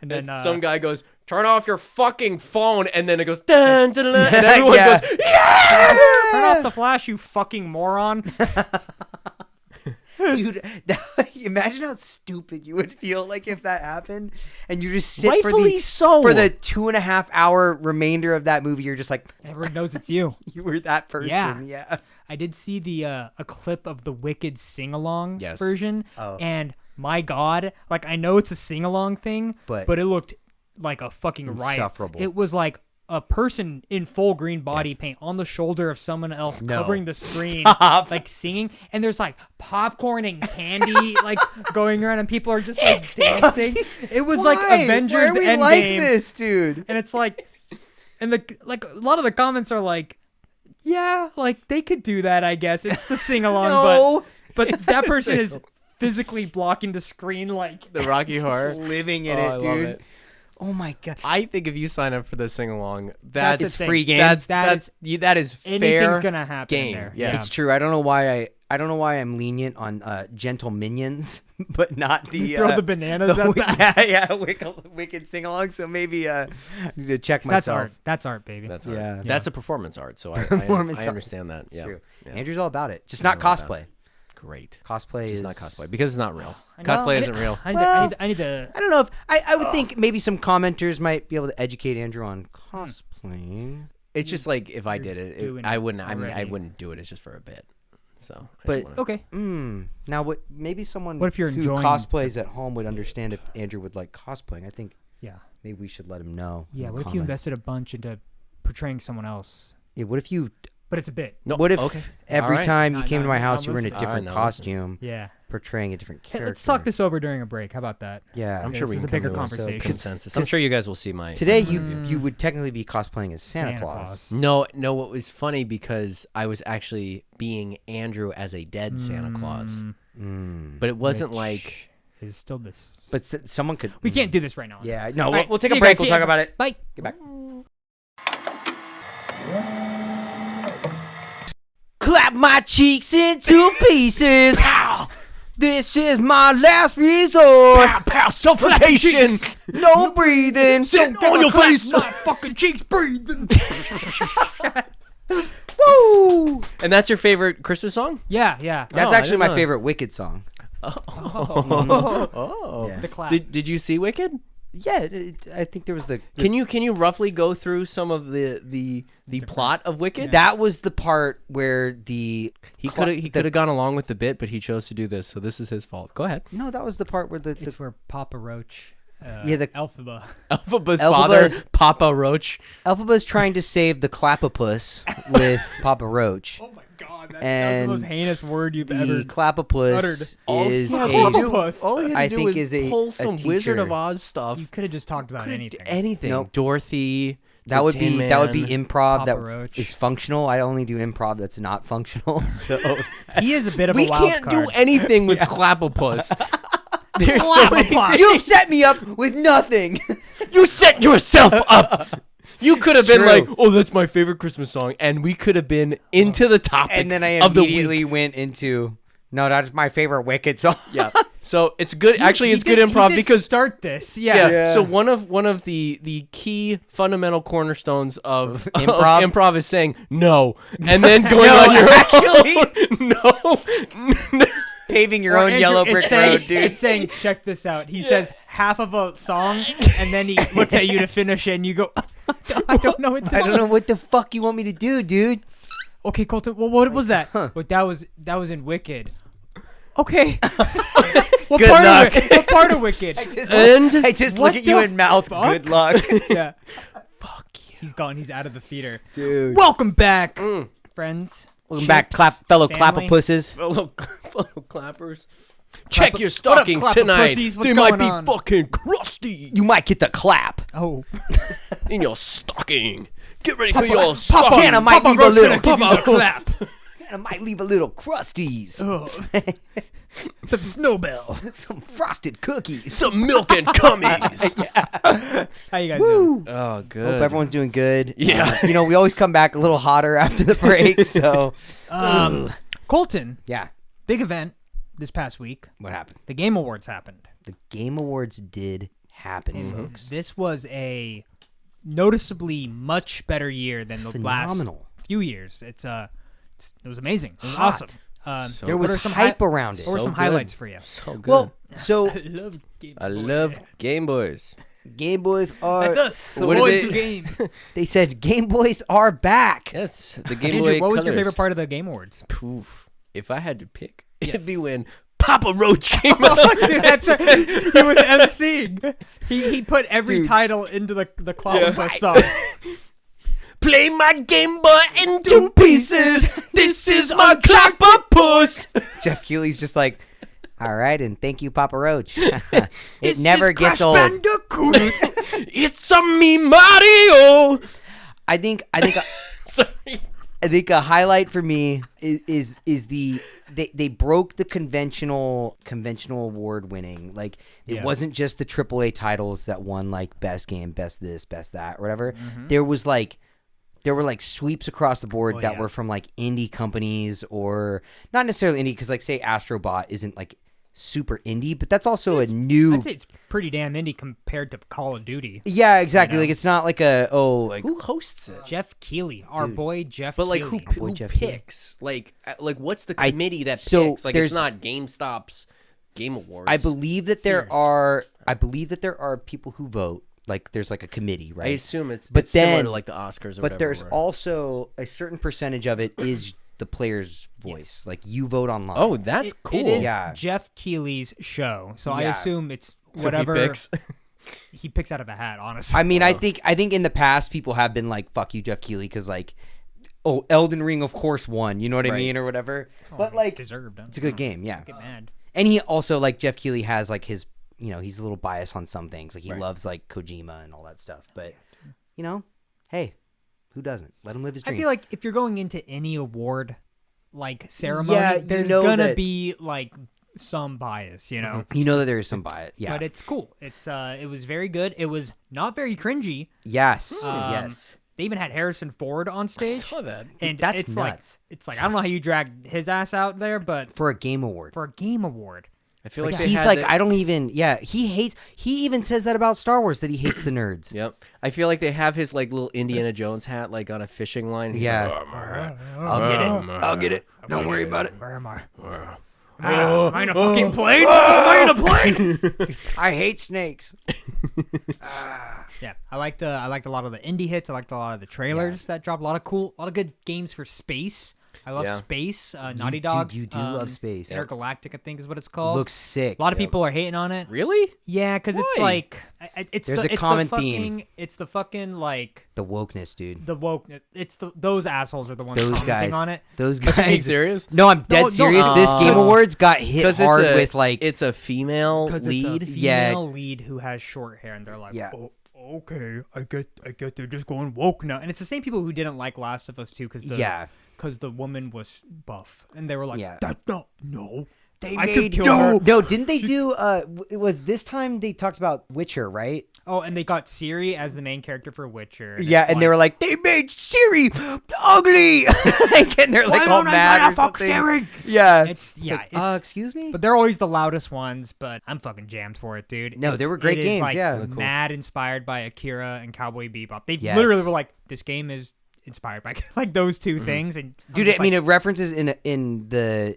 and then And some guy goes, "Turn off your fucking phone," and then it goes, dun, dun, dun, dun, and everyone Yeah. goes, "Yeah!" turn off the flash, you fucking moron. Dude, imagine how stupid you would feel like if that happened, and you just sit for Rightfully the so. for the 2.5 hour remainder of that movie. You're just like, Everyone knows it's you. you were that person. Yeah. I did see the a clip of the Wicked sing along Yes. version, Oh. and my God, like I know it's a sing along thing, But it looked like a fucking riot. insufferable. It was like a person in full green body paint on the shoulder of someone else No. covering the screen, Stop. like singing, and there's like popcorn and candy like going around, and people are just like dancing. It was like Why? Avengers Why are we Endgame, like this, dude? and it's like, and the like a lot of the comments are like, yeah, like they could do that, I guess. It's the sing along, No. but that person is physically blocking the screen, like The Rocky Horror. Living in Oh, I it, love dude. it. Oh my God. I think if you sign up for the sing along, That's that's the thing. free game. That is anything's fair gonna happen game. there. Yeah. It's true. I don't know why I'm lenient on gentle minions, but not the throw the bananas at that. yeah, wicked sing along. So maybe I need to check That's myself. art. That's art, baby. That's Yeah. art. That's a performance art. So I Performance art. understand that. It's Yeah. true. Yeah. Andrew's all about it. Just not all about cosplay. Great. Cosplay It's is not cosplay because it's not real. I know, Cosplay I isn't need- real. I need to. I don't know if I would think maybe some commenters might be able to educate Andrew on cosplaying. It's just like if I did it, doing I it wouldn't. I mean, I already. wouldn't do it. It's just for a bit. So, I But- just wanna- Okay. Now, what? Maybe someone What if you're who enjoying- cosplays at home would understand if Andrew would like cosplaying. I think Yeah. maybe we should let him know. in Yeah. the What if you comments. invested a bunch into portraying someone else? Yeah, what if you? But it's a bit. no, What if okay. every All right. time you No, came no, to my no, house, you were in a listen. different I know, listen. costume, Yeah. portraying a different Hey, character? let's talk this over during a break. How about that? Yeah, I'm Yeah, sure this we is can a bigger come to conversation. consensus. I'm sure you guys will see my Today you would technically be cosplaying as Santa Claus. No, it was funny because I was actually being Andrew as a dead Santa Claus, but it wasn't like. Is still this. But someone could. We can't do this right now. Yeah, no. All right, We'll take see a you break. guys, We'll see talk ya. about it. Bye. Get back. Clap my cheeks into pieces. This is my last resort. Pow, suffocation! No breathing. on your face! My fucking cheeks breathing. Woo! And that's your favorite Christmas song? Yeah, yeah. That's I actually didn't my know. favorite Wicked song. Oh. Yeah. The clap. Did you see Wicked? Yeah, I think there was the Can you roughly go through some of the plot of Wicked? that was the part where the He could have gone along with the bit, but he chose to do this, so this is his fault. Go ahead. no, that was the part where the It's where Papa Roach. Yeah, the- Elphaba. Elphaba's Elphaba's- father, Papa Roach. Elphaba's trying to save the Clapopus with Papa Roach. Oh my God, that's And the most heinous word you've The ever. Clapopus uttered. is All a you had I to think do is a pull some Wizard teacher. of Oz stuff. You could have just talked about Could've anything. Anything. Nope. Dorothy. that the would be Tin that would be Man. improv Papa that Roach. is functional. I only do improv that's not functional. So He is a bit of We a wild can't card. do anything with Clapopus. There's so many you've set me up with nothing. You set yourself up. You could have been true. like, "Oh, that's my favorite Christmas song," and we could have been into the topic. And then I of the week. immediately went into no, that's my favorite Wicked song. Yeah. So it's good. Actually, He it's good did- improv he did because start this. yeah. Yeah. So one of the key fundamental cornerstones of Improv? improv is saying no, and then going No, on your actually. own. No. Paving your Or own Andrew, yellow it's brick saying- road, dude. It's saying, check this out. He says half of a song, and then he looks at you to finish it, and you go, I don't know what to I don't know what the fuck you want me to do, dude. Okay, Colton. Well, what was that? Well, that was in Wicked. Okay. What Good part luck. Of what part of Wicked? And I just what look at you the and mouth, fuck? good luck. Yeah. Fuck you. He's gone. He's out of the theater. Dude. Welcome back, friends. Welcome back, Chips, fellow family. clapopusses. fellow clappers. Check your what up, stockings clapper tonight. pussies? What's They might going be on? fucking crusty You might get the clap. Oh. in your stocking. Get ready for your stocking. Santa might Papa be the Roach little gonna give you the Papa. clap. I might leave a little crusties, Some snowbell. some frosted cookies. Some milk and cummies. How you guys doing? Oh, good. Hope everyone's doing good. Yeah. We always come back a little hotter after the break. So, Colton, yeah. big event this past week. What happened? The Game Awards happened. The Game Awards did happen, folks. This was a noticeably much better year than the Phenomenal. last few years. It was amazing. It was Hot. awesome. There what was are some hype around it. What were So some good. highlights for you? So good. Well, so I love Game Boys. Game Boys are. That's us. The What did boys they- who game. They said Game Boys are back. Yes, the Game Andrew, Boy what was your Colors. favorite part of the Game Awards? Poof. If I had to pick, Yes. it'd be when Papa Roach came out. Dude, that's right. He was emceeing. He put every title into the Cloudburst song. Play my Game Boy in two pieces. This is my Clockpuss. Jeff Keighley's just like, all right, and thank you, Papa Roach. It never gets old. It's a me Mario. I think Sorry. I think a highlight for me is they broke the conventional award winning. Like it Yeah. wasn't just the AAA titles that won like best game, best this, best that, or whatever. Mm-hmm. There were like sweeps across the board that yeah. were from like indie companies, or not necessarily indie, because like say Astrobot isn't like super indie, but that's also a new. I'd say it's pretty damn indie compared to Call of Duty. Yeah, exactly. You know? Like it's not like Who hosts it? Jeff Keighley, our boy Jeff But like, Keighley. who Jeff Keighley. picks? Like what's the committee that so picks? Like, there's- it's not GameStop's Game Awards. I believe that Sears. I believe that there are people who vote. Like there's like a committee, right? I assume it's But similar then- to like the Oscars or But whatever. there's where- also a certain percentage of it is the player's voice. Like you vote online. Oh, that's cool. It is Yeah. Jeff Keighley's show, so I Yeah. assume it's So whatever he picks. he picks out of a hat. Honestly, I mean, I think in the past people have been like, "Fuck you, Jeff Keighley," because like, oh, Elden Ring of course won. You know what I Right. mean, or whatever. But like, deserved. it's a good game. Yeah. Get mad. And he also like Jeff Keighley has like his, he's a little biased on some things. Like he loves like Kojima and all that stuff. But hey, who doesn't? Let him live his dream. I feel like if you're going into any award like ceremony, Yeah, you there's know gonna that- be like some bias, you know. you know that there is some bias. Yeah. But it's cool. It was very good. It was not very cringy. yes. Um, yes. They even had Harrison Ford on I stage. saw that. And That's it's nuts. Like I don't know how you dragged his ass out there, but For a game award. for a game award. I feel like they He's had like, the- I don't even. Yeah, he even says that about Star Wars, that he hates the nerds. Yep. I feel like they have his like little Indiana Jones hat like on a fishing line. He's Yeah. like, "Oh, my hat." I'll get it. I'll get it. Don't worry about it. Where am I? Am I in a fucking plane? Am I in a plane? I hate snakes. Yeah, I liked a lot of the indie hits. I liked a lot of the trailers that dropped. A lot of good games for space. I love Yeah. space. Naughty Dogs. you do love space. Intergalactic, I think, is what it's called. Looks sick. a lot of people are hating on it. Really? Yeah, because it's Why? like it's There's the, a it's common the fucking, theme. It's the fucking like The wokeness, dude. the woke. It's those assholes are the ones Those commenting guys. on it. Those Are you guys. serious? No, I'm dead No, serious. This Game Awards got hit Because hard it's a, with like. it's a female Because lead. it's a Yeah. female lead who has short hair, and they're like, Yeah. oh, okay, I get they're just going woke now. And it's the same people who didn't like Last of Us 2 because the woman was buff, and they were like, Yeah. that no, They I could made kill her. no. Didn't they do? It was this time they talked about Witcher, right? Oh, and they got Siri as the main character for Witcher. Yeah, and they were like, they made Siri ugly, like, and they're like all mad or something. Yeah, It's excuse me. but they're always the loudest ones. But I'm fucking jammed for it, dude. No, they were great it is, games, like, yeah. Really cool. mad inspired by Akira and Cowboy Bebop. They Yes. literally were like, this game is inspired by like those two things. And I'm Dude, just I mean, like, it references in the.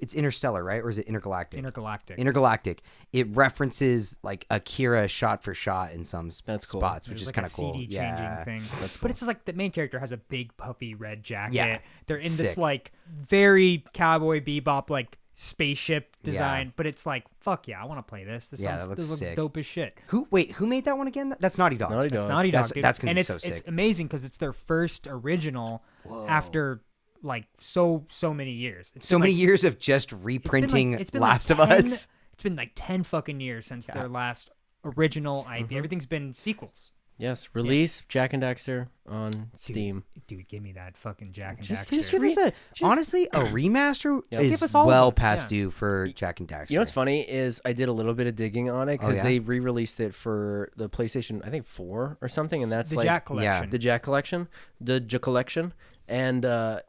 It's Interstellar, right? Or is it Intergalactic? Intergalactic. It references like Akira shot for shot in some That's cool. spots, which There's is like kind a of cool. CD Yeah, changing thing. that's But it's just like the main character has a big puffy red jacket. Yeah. They're in this Sick. like very Cowboy Bebop like spaceship design, Yeah. but it's like fuck yeah, I want to play this. This Yeah, sounds, that looks this looks sick. dope as shit. Who made that one again? That's Naughty Dog. Naughty It's Dog. Naughty Dog, That's- dude. that's gonna and be it's so sick. it's amazing because it's their first original after like so many years. It's So been, many like, years of just reprinting it's been Last like of 10 Us. It's been like 10 fucking years since their last original IP. Everything's been sequels. Yes, release Jack and Daxter on Steam. Dude, give me that fucking Jack and Just Daxter. give us honestly a remaster is Give us all of well it. past due for Jack and Daxter. You know what's funny is I did a little bit of digging on it because yeah? they re-released it for the PlayStation, I think 4 or something, and that's The like Jack collection. the Jack collection, the J collection, and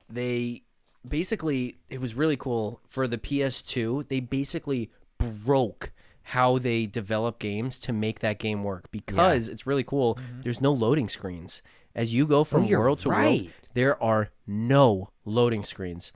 they basically it was really cool for the PS2. They basically broke how they develop games to make that game work because it's really cool. There's no loading screens as you go from you're world to world. right. There are no loading screens,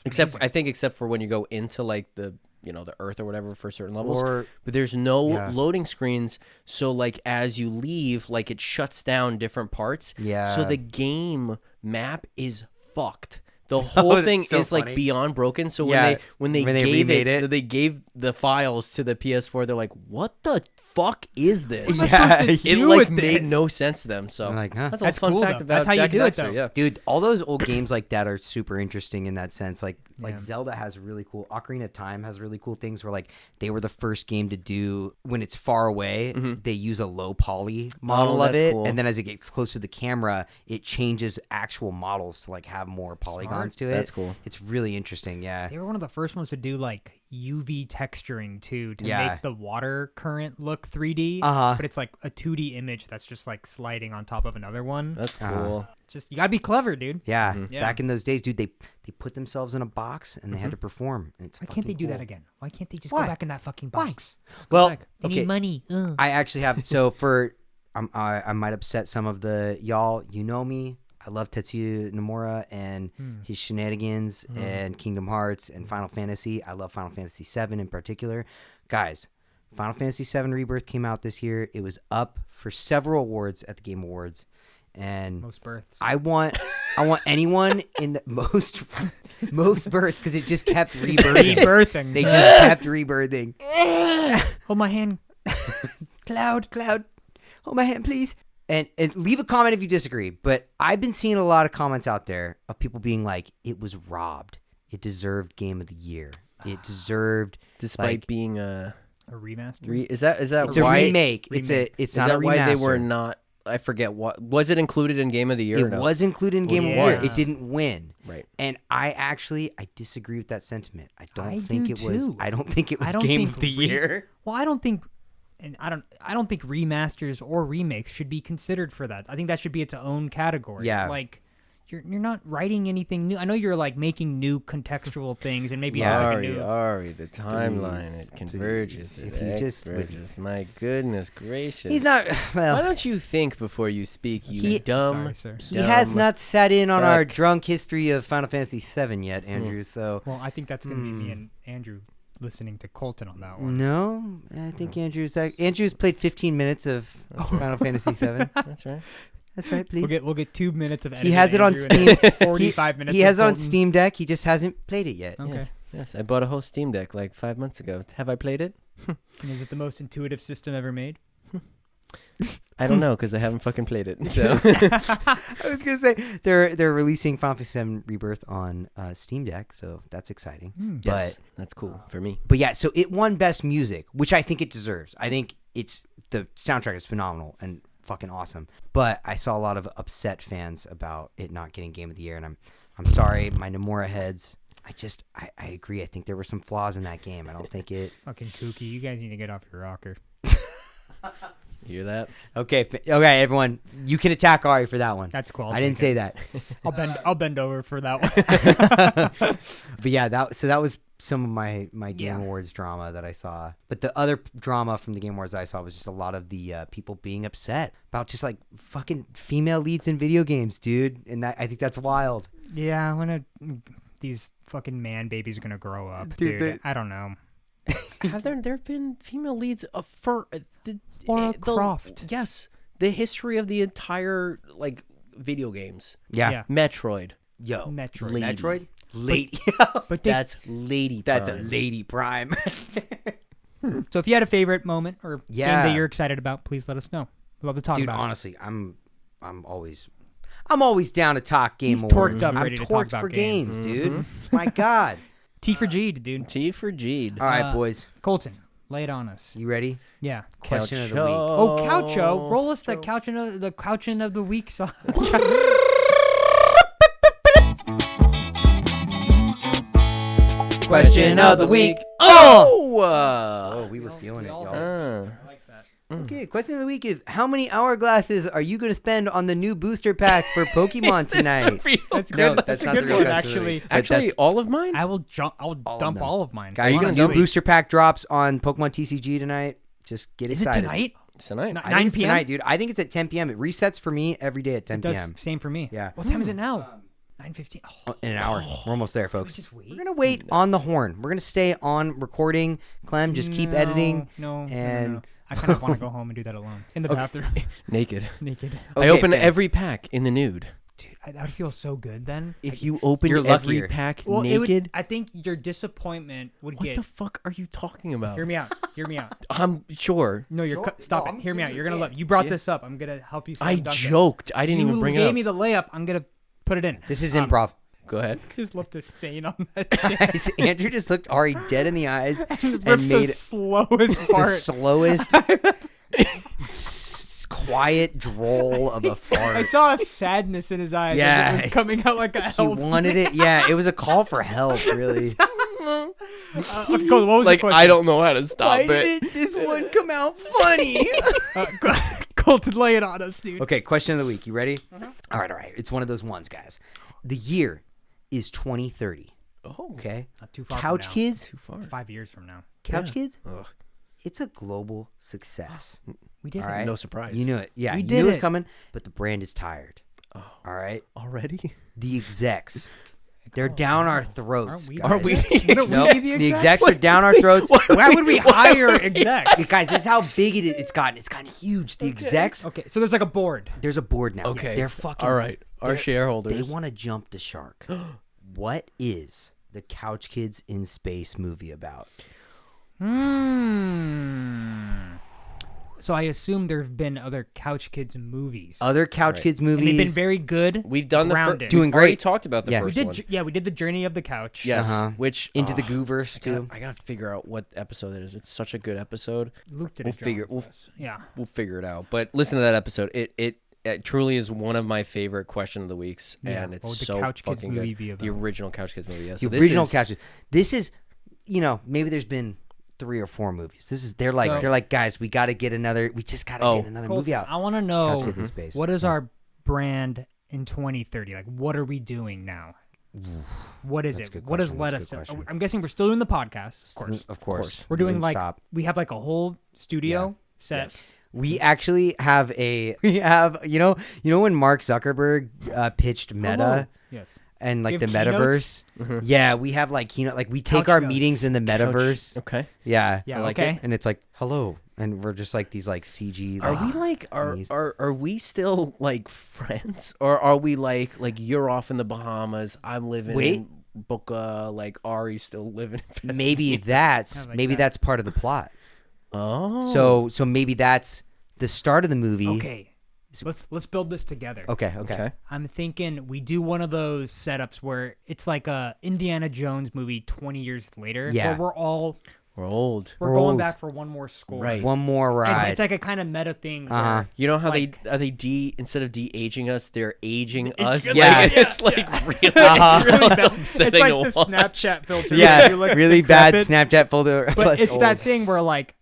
except for when you go into like the the Earth or whatever for certain levels. But there's no loading screens. So like as you leave, like it shuts down different parts. Yeah. So the game map is fucked. The whole thing that's so is like funny. beyond broken. So Yeah, when they remade it. they gave the files to the PS4, they're like, "What the fuck is this?" Yeah, It like made no sense to them. So I'm like, huh? that's a That's fun cool, fact though. about That's how you Jack do and it, Daxter, though. Yeah. Dude, all those old games like that are super interesting in that sense. Like Yeah. Zelda has really cool. Ocarina of Time has really cool things where like they were the first game to do when it's far away, they use a low poly model of that's it, cool. and then as it gets close to the camera, it changes actual models to like have more polygons to it. That's cool. It's really interesting. Yeah. They were one of the first ones to do like UV texturing too to Yeah. make the water current look 3D. Uh-huh. But it's like a 2D image that's just like sliding on top of another one. That's cool. Just you gotta be clever, dude. Yeah. Yeah. Back in those days, dude, they put themselves in a box and they had to perform. And it's Why can't they fucking do that cool. again? Why can't they just Why? go back in that fucking box? Well, They okay. need money. Ugh. I actually have. So I might upset some of the y'all. You know me. I love Tetsuya Nomura and his shenanigans and Kingdom Hearts and Final Fantasy. I love Final Fantasy VII in particular. Guys, Final Fantasy VII Rebirth came out this year. It was up for several awards at the Game Awards. And Most births. I want anyone in the most births because it just kept rebirthing. Rebirthing. They just kept rebirthing. Hold my hand. Cloud, hold my hand, please. And leave a comment if you disagree. But I've been seeing a lot of comments out there of people being like, it was robbed. It deserved Game of the Year. It deserved, Despite like, being a A remaster. is that it's a why remake. It's is not that a remaster. why they were not? I forget what was it included in Game of the Year? It or no? was included in Game of the yeah. Year. It didn't win. Right. And I disagree with that sentiment. I don't think do it was. too. I don't think it was I don't Game think of the Year. Well, I don't think, and I don't think remasters or remakes should be considered for that. I think that should be its own category. Yeah. Like, you're not writing anything new. I know you're like making new contextual things, and maybe there's like a Ari, new. Ari, the timeline, it converges, please, it if you just would- exverges. My goodness gracious. He's not. Why Well, don't you think before you speak, you He- dumb? Sorry, sir. he has dumb not sat in on our fuck. drunk history of Final Fantasy VII yet, Andrew. So Well, I think that's gonna be me and Andrew listening to Colton on that one. no, I think Andrew's played 15 minutes of Final Fantasy VII. That's right. That's right, please. We'll get 2 minutes of editing. He has it on Andrew, Steam. and 45 minutes. He has it of on Colton. Steam Deck. He just hasn't played it yet. Okay. Yes, I bought a whole Steam Deck like 5 months ago. Have I played it? And is it the most intuitive system ever made? I don't know because I haven't fucking played it. So. I was gonna say they're releasing Final Fantasy VII Rebirth on Steam Deck, so that's exciting. Yes, that's cool for me. But yeah, so it won Best Music, which I think it deserves. I think the soundtrack is phenomenal and fucking awesome. But I saw a lot of upset fans about it not getting Game of the Year, and I'm sorry, my Nomura heads. I agree. I think there were some flaws in that game. I don't think it. Fucking kooky. You guys need to get off your rocker. You hear that? Okay, everyone, you can attack Ari for that one. That's cool. I didn't say that. I'll bend over for that one. But yeah, that was some of my Game Yeah. Awards drama that I saw. But the other drama from the Game Awards I saw was just a lot of the people being upset about just like fucking female leads in video games, dude. And I think that's wild. Yeah, when these fucking man babies are gonna grow up, Dude, dude. I don't know. Have there been female leads for Lara the Croft. Yes, the history of the entire like video games. Yeah. Metroid. Yo, Metroid. Lady. Metroid, lady. But That's lady. That's a prime. lady prime. so if you had a favorite moment or game Yeah. that you're excited about, please let us know. We'd love to talk Dude, about honestly, I'm always down to talk Game He's Awards. torqued up, I'm ready to talk torqued about for games. dude. My God. it. T for G, dude. T for G. All right, boys. Colton, Lay it on us. You ready? Yeah. Question of the week. Oh, Coucho. Roll us the couchin of the week song. Question of the week. Oh, we were feeling it, y'all. I like that. Okay, question of the week is: how many hourglasses are you going to spend on the new booster pack for Pokemon tonight? That's good. No, That's that's a not good the one, real question of the actually. week. Actually, That's- all of mine. I will dump them. all of mine. Guys, Honestly. new booster pack drops on Pokemon TCG tonight. Just get Is it excited. tonight? Tonight. I 9 think it's p.m.? tonight, dude. I think it's at 10 p.m. It resets for me every day at 10 It does p.m. same for me. Yeah. What time is it now? 9:15. Oh, In an hour. We're almost there, folks. just wait. We're going to wait on the horn. We're going to stay on recording. Clem, just keep editing. No. And I kind of want to go home and do that alone in the bathroom, Naked. naked. I Okay, open fam. every pack in the nude. Dude, that would feel so good then. If you open You're every luckier. pack Well, it naked, would, I think your disappointment would what get. the fuck are you talking about? Hear me out. Hear me out. I'm sure. No, you're stop it. Hear me out. You're gonna love. You brought this up. I'm gonna help you. I slam dunk it. joked. I didn't You even bring it gave up. me the layup. I'm gonna put it in. this is improv. Go ahead. Just love to stain on that shit. Guys, Andrew just looked Ari dead in the eyes Rip and made the slowest the part. slowest, quiet droll of a fart. I saw a sadness in his eyes. Yeah. As it was coming out like a He help. wanted it. Yeah, it was a call for help, really. Okay, Cole, what was Like the question? I don't know how to stop Why it. did this one come out funny? Colton, lay it on us, dude. Okay, question of the week. You ready? All right. It's one of those ones, guys. The year is 2030. Oh, Okay. Not too far Couch from now. Kids? too far. It's 5 years from now. Couch Kids? Ugh. It's a global success. We did All it. right. No surprise. You knew it. Yeah, We you did knew it was it. coming, but the brand is tired. All right. Already? The execs. They're down our throats. Aren't we? guys. Are we? Nope. The execs are down our throats. Why would we hire execs? Guys, this is how big it is. It's gotten huge. The execs, Okay, so there's like a board. there's a board now. Okay. They're fucking. All right. Our they're- shareholders. They want to jump the shark. What is the Couch Kids in Space movie about? So I assume there have been other Couch Kids movies. Other Couch Kids and movies. they've been very good. We've done the grounded. Doing we've already great. talked about the Yeah. We first did. one. Yeah, we did the Journey of the Couch. Yes. Uh-huh. Which Into the Gooverse too. I gotta figure out what episode it is. It's such a good episode. Luke did We'll a job figure. with us. Yeah. We'll figure it out. But listen to that episode. It truly is one of my favorite question of the weeks, Yeah. and it's What would the so Couch Kids fucking movie good. be The about? original Couch Kids movie. Yeah. The So this original is- Couch Kids. This is, maybe there's been 3 or 4 movies. This is they're like guys, we got to get another. We just got to get another movie out. I want to Couch know Kids in Space. what is our brand in 2030? Like, what are we doing now? What is That's a it? good What has question. led That's us? a good question. I'm guessing we're still doing the podcast, of course. Of course. We're doing Wouldn't like stop. we have like a whole studio set. Yes. We actually have you know when Mark Zuckerberg pitched Meta Yes. and like We the have keynotes? metaverse. Yeah, we have like keynote, like we take Couch our notes. meetings in the metaverse. Okay. Yeah. Yeah. I like okay. And it's like hello, and we're just like these like CG. Are like, we like Amazing. are we still like friends, or are we like you're off in the Bahamas, I'm living Wait. in Boca, like Ari's still living in maybe I that's like maybe that. that's part of the plot. Oh. So maybe that's the start of the movie. Okay. Let's build this together. Okay. Okay. I'm thinking we do one of those setups where it's like a Indiana Jones movie 20 years later. Yeah. Where We're old. we're We're going old. back for one more score. Right. One more And ride. it's like a kind of meta thing. Where Uh-huh. You know how Like- they instead of de-aging us, they're aging us. Yeah. Like, it's like really, Uh-huh. really bad. It's upsetting like to the watch. Snapchat filter. Yeah, where you look really bad decrepit. Snapchat folder. of But us it's that old. thing where like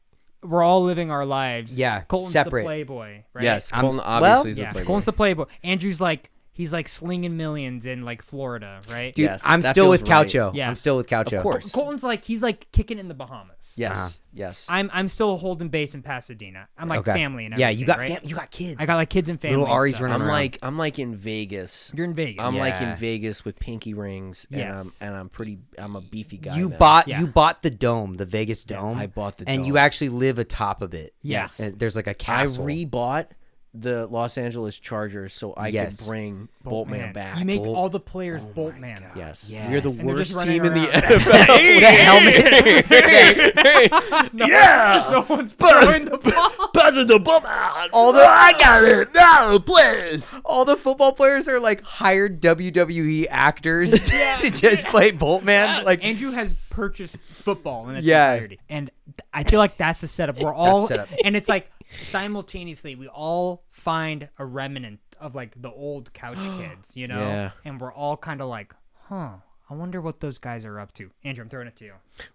we're all living our lives. Yeah, Colton's separate. the playboy, right? Yes, I'm- Colton obviously is Yeah, a playboy. Colton's the playboy. Andrew's like he's like slinging millions in like Florida, right? Dude, Yes, I'm that still feels with right. Caucho. Yeah. I'm still with Caucho. Of course. Colton's like he's like kicking in the Bahamas. Yes, yes. I'm still holding base in Pasadena. I'm like Okay. family and Yeah, everything. you got right? you got kids. I got like kids and family. Little and Ari's stuff. running around. I'm like in Vegas. You're in Vegas. I'm like Yeah. in Vegas with pinky rings, and Yes. I'm a beefy guy. You now. Yeah. bought the dome, the Vegas dome. I bought the and dome. you actually live atop of it. Yes. And there's like a I castle. rebought the Los Angeles Chargers so I Yes. could bring Boltman. Boltman back. You make Bolt- all the players Boltman. Yes. Yes. We're the And they're just worst running team in the around. NFL. With a helmet. No one's throwing the ball. wasn't the bum out. I got it. No, please. All the football players are like hired WWE actors to just play Boltman. Like, Andrew has purchased football in its Yeah. entirety, and I feel like that's the setup. We're all, setup. and it's like simultaneously we all find a remnant of like the old couch kids, you know, Yeah. and we're all kind of like, huh. I wonder what those guys are up to. Andrew, I'm throwing it to you.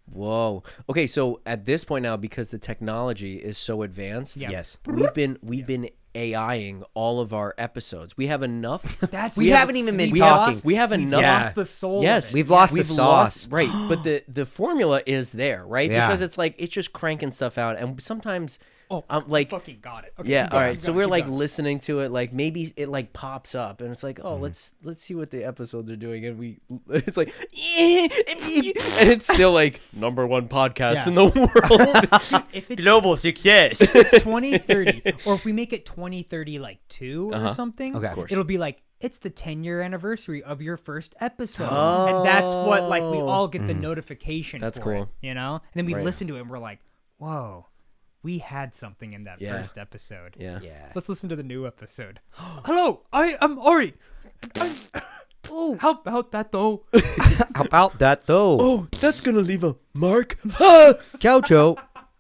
Whoa. Okay, so at this point now, because the technology is so advanced, Yeah. yes. we've been AIing all of our episodes. We have enough. That's We haven't even been we talking. Have, we have enough. Yeah. lost the soul. Yes, of it. We've lost the sauce. right? But the formula is there, right? Yeah. Because it's like it's just cranking stuff out, and sometimes, like, fucking got it. Okay, yeah, keep all going, right. keep So going, we're keep like going. listening to it, like maybe it like pops up, and it's like, oh, let's see what the episodes are doing, and it's like, and it's still like #1 podcast Yeah. in the world. If it's Global success. it's 2030, or if we make it 2030 like 2 or something, Okay. Of course. it'll be like it's the 10-year anniversary of your first episode, and that's what like we all get the notification. That's for cool. it, you know. And then we Right. listen to it, and we're like, whoa, we had something in that Yeah. first episode. Yeah. Yeah. Let's listen to the new episode. Hello, I am Ori. Oh, how about that though? How about that though? Oh, that's gonna leave a mark. Coucho,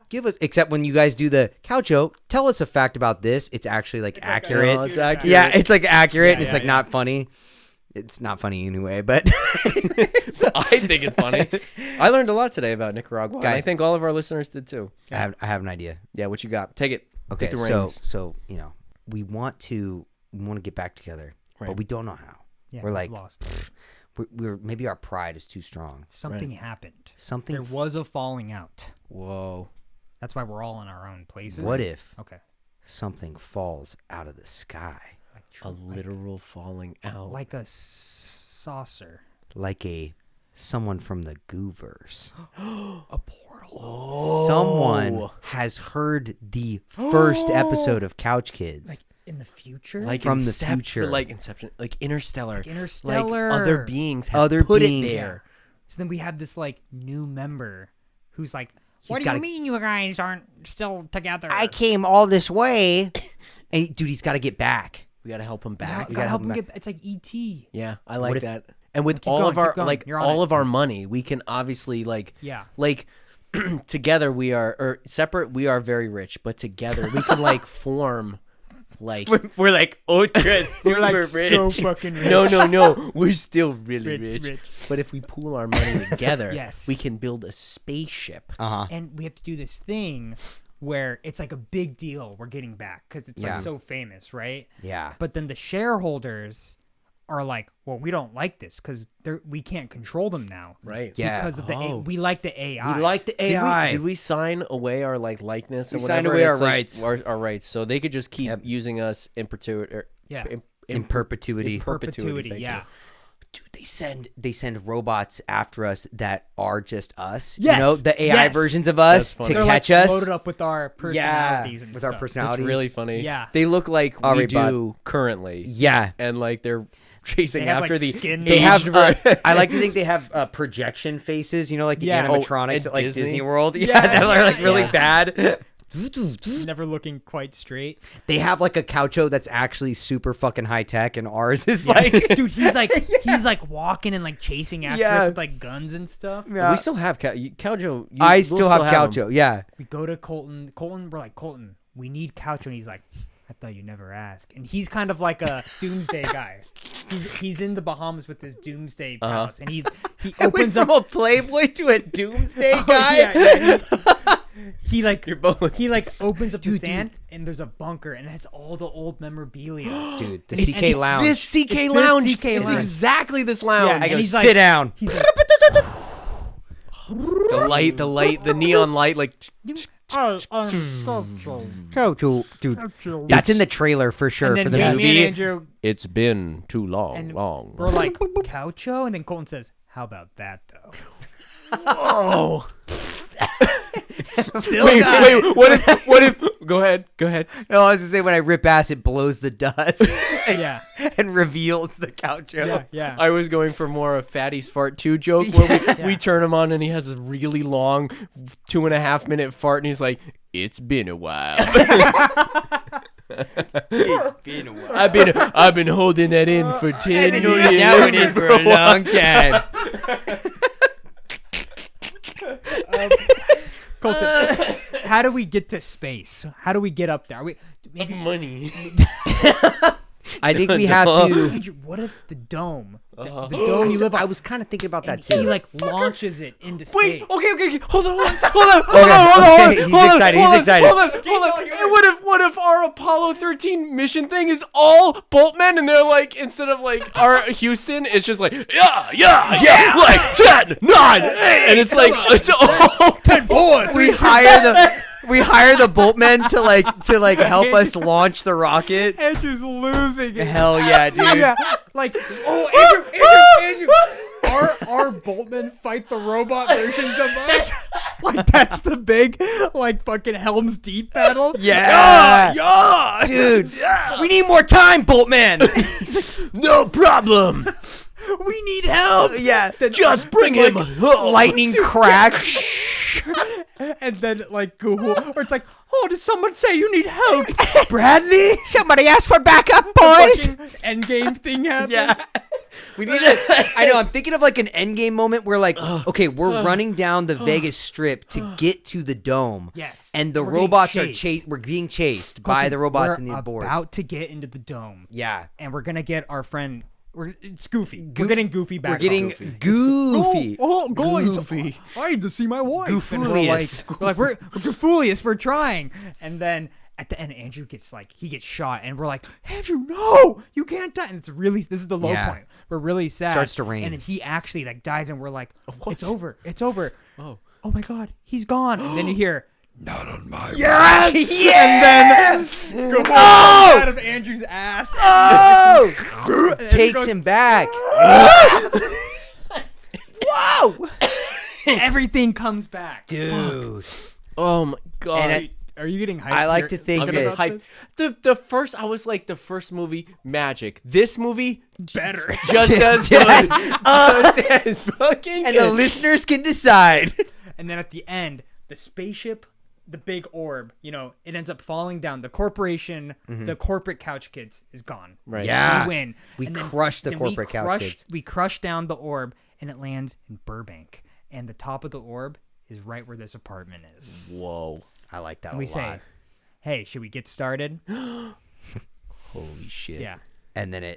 give us. Except when you guys do the Coucho, tell us a fact about this. It's actually like accurate. No, it's accurate. Yeah, it's like accurate. Yeah, it's yeah, like yeah. not funny. It's not funny anyway, but I think it's funny. I learned a lot today about Nicaragua. And I Guys. think all of our listeners did too. I have an idea. Yeah, what you got? Take it. Okay, Take the so reins. you know we want to get back together, Right. but we don't know how. Yeah, we're we've like lost. we're maybe our pride is too strong. Something happened. Something. There was a falling out. Whoa. That's why we're all in our own places. What if Okay. something falls out of the sky Like, A literal falling out. like a saucer. like someone from the Goovers? A portal. Oh. Someone has heard the first episode of Couch Kids. Like in the future? like from the Inception, future. like Inception, like Interstellar. Like Interstellar. Like other beings have Other put beings. it there. So then we have this like new member who's like, what do gotta- you mean you guys aren't still together? I came all this way, and dude, he's got to get back. We gotta help him gotta, back. gotta help him back. get. It's like E.T. Yeah, I like if- that. And with Keep all going, of our keep going. like You're on all it. of our money, we can obviously like Yeah. like together we are or separate we are very rich, but together we can like form like We're like ultra We're like so fucking rich. no, we're still really rich. Rich. But if we pool our money together, Yes. we can build a spaceship. And we have to do this thing where it's like a big deal. We're getting back because it's Yeah. like so famous, right? Yeah. But then the shareholders are like, well, we don't like this because we can't control them now, Right. Yeah. Because of the Oh. we like the AI. We like the Did AI. did we sign away our like likeness and We whatever? signed away and our it's, like, rights. Our rights, so they could just keep using us in perpetuity. Yeah. in perpetuity. perpetuity. thank Yeah. you. Dude, they send robots after us that are just us. Yes, You know, the AI yes. versions of That's us funny. to They're catch like us. loaded up with our personalities and with stuff. our personalities. That's really funny. Yeah. They look like we Alright, do currently. Yeah. And like they're chasing They have, after like, the skin They aged have. I like to think they have projection faces. You know, like the Yeah. animatronics at at like Disney? Disney World. Yeah, Yeah, that are like really yeah. bad. never looking quite straight. They have like a Coucho that's actually super fucking high tech, and ours is like. Dude, he's like walking and like chasing after Yeah. us with like guns and stuff. Yeah. We still have Coucho. I still have Coucho. Yeah. We go to Colton. We're like, Colton, we need Couch, and he's like, I thought you never ask. And he's kind of like a doomsday guy. He's in the Bahamas with his doomsday palace, and he Went opens up. from a Playboy to a doomsday Oh, guy. yeah, he like both. he like opens up the sand, and there's a bunker, and it has all the old memorabilia. Dude, the It's- CK it's Lounge. This CK It's this Lounge CK is Lounge. exactly this Yeah, lounge. and I go, he's sit like- down. He's like, the light, the neon light, like Coucho, dude. That's in the trailer for sure and for then the me and movie. Andrew, it's been too long, and long. we're like, Coucho, and then Colton says, "How about that though?" Oh. Still Wait, got it. wait. What if? Go ahead. No, I was gonna say when I rip ass, it blows the dust Yeah, and reveals the Coucho. yeah. I was going for more a Fatty's Fart 2 joke where we turn him on and he has a really long 2.5 minute fart and he's like, It's been a while. It's been a while. I've been holding that in for 10 I've been years. holding that one in for a long time. Colton, how do we get to space? How do we get up there? Are we maybe Money. I think we have to. Andrew, what if the dome, the dome you live on, I was kind of thinking about that and too. he like launches it into space? Wait, okay. Hold on. Okay, he's excited. He's excited. Hold on. And what if our Apollo 13 mission thing is all Boltmen, and they're like, instead of like our Houston, it's just like, yeah, like 10, 9, 8, and it's like, it's all 10, 4, 3, We hire the Boltmen to help us launch the rocket. Andrew's losing it. Hell yeah, dude. Yeah, like Andrew. Our Boltmen fight the robot versions of us. Like that's the big, like fucking Helm's Deep battle. Yeah, dude. We need more time, Boltman. He's like, no problem. We need help. Yeah, Just bring him. lightning crack. And then like Google, or it's like, oh, did someone say you need help? Bradley, somebody asked for backup, boys. Endgame thing happens. Yeah. We need I know. I'm thinking of like an endgame moment where, like, okay, we're running down the Vegas Strip to get to the dome. Yes. And the We're getting robots are chased. We're being chased by the robots in the we're board. about to get into the dome. Yeah. And we're gonna get our friend. It's Goofy. We're getting Goofy back. We're getting home. Goofy. Oh, guys, Goofy. I need to see my wife. Goofulius. And we're Goofulius. We're trying. And then at the end, Andrew gets shot, and we're like, Andrew, no, you can't die. And this is the low point. We're really sad. Starts to rain. And then he actually dies, and we're like, it's over. It's over. Oh my God, he's gone. And then you hear. Not on my Yes! And then go out of Andrew's ass. Oh! Takes him back. Whoa! Everything comes back. Dude. Oh my God. And Are you getting hyped? I like to think talking that- about Hype. The first, I was like, the first movie, magic. This movie, better. just as good. Just as fucking And good. the listeners can decide. And then at the end, the spaceship, the big orb, it ends up falling down. The corporation, the corporate couch kids is gone. Right. Yeah. We win. We And then- crushed the then corporate couch kids. We crush down the orb, and it lands in Burbank. And the top of the orb is right where this apartment is. Whoa. I like that And we a lot. say, hey, should we get started? Holy shit. Yeah. And then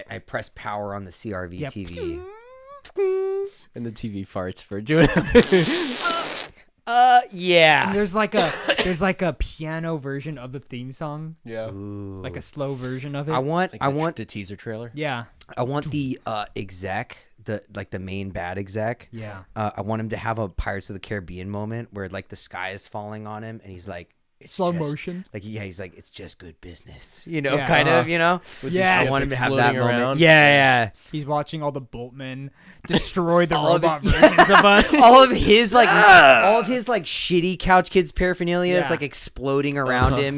I press power on the CRV Yep. TV. And the TV farts for doing Yeah. And there's like a piano version of the theme song, Yeah. like a slow version of it. I want the teaser trailer. Yeah. the exec, the main bad exec. Yeah. I want him to have a Pirates of the Caribbean moment where like the sky is falling on him and he's like, it's Slow just- motion. Like he's like, it's just good business, Yeah. kind of, Yes. I want him to have that Exploding moment. around. Yeah. He's watching all the Boltmen destroy the All of robot his- versions of us. all of his like shitty couch kids paraphernalia is Yeah. like exploding around him,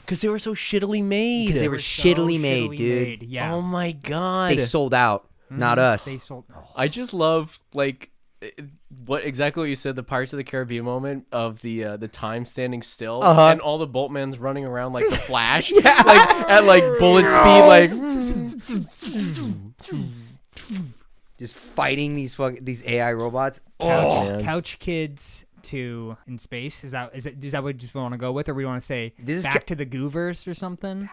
Because they were so shittily made. because they were So shittily made, dude. Yeah. Oh my God. They sold out, not us. They sold. I just love what you said, the Pirates of the Caribbean moment of the time standing still and all the Boltmans running around like the Flash, like at like bullet speed, like Just fighting these AI robots. man. Couch kids to in space. Is that what we just want to go with, or we want to say This is back to the Gooverse or something?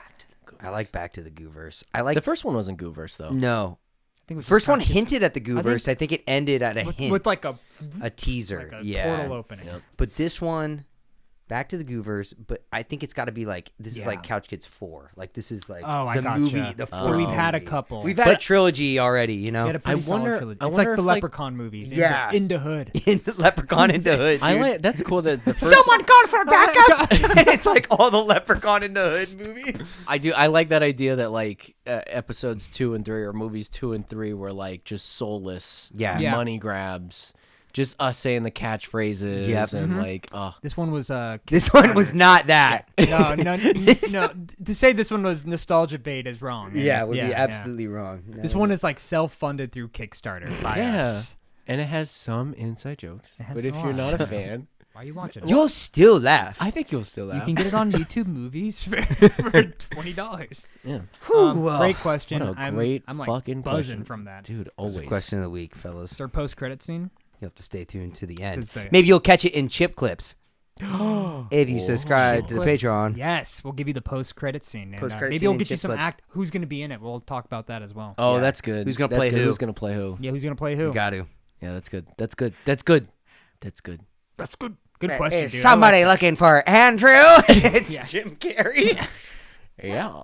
I like Back to the Gooverse. I like The first one wasn't Gooverse though. no. I think it was First just one Couch Kids hinted at the Gooverse. I think it ended at a hint, with like a teaser. portal opening. But this one, Back to the Gooverse. But I think it's got to be like this is Yeah. like Couch Kids 4. Like this is like Oh, I the gotcha. movie. The So fourth we've had a movie. couple. We've had a trilogy already. We had a pretty solid wonder- trilogy. I It's wonder like the if, like- Leprechaun movies. Yeah. Into Hood. in the Leprechaun into Hood. I dude. like that's cool that the first called for backup. And it's like all the Leprechaun into Hood movies. I like that idea that like episodes 2 and 3 or movies 2 and 3 were like just soulless Yeah. money grabs, just us saying the catchphrases Yep. and like This one was This one was not that. no. To say this one was nostalgia bait is wrong. Yeah, would be Yeah. absolutely wrong. No. This one is like self-funded through Kickstarter by yeah. us. And it has some inside jokes. has But if a you're lot. not a fan, Why are you watching it? You'll still laugh. I think you'll still You laugh. can get it on YouTube Movies for $20. Yeah. Well, Great question. What a great I'm like fucking buzzing question. from that. Dude, That's always. the question of the week, fellas. It's our post-credit scene. You'll have to stay tuned to the end. 'Cause they- Maybe you'll catch it in chip clips. If you subscribe to the Clips. Patreon. Yes, we'll give you the post-credit scene. And, Post-credit maybe scene we'll and get you chip some clips. who's going to be in it. We'll talk about that as well. Oh, Yeah. that's good. Who's gonna That's play good. who? Who's gonna play who? Yeah, who's going to play who? You got to. Yeah, that's good. That's good. That's good. That's good. That's good. Good question, Is dude. I somebody like looking for Andrew? It's Yeah. Jim Carrey. Yeah.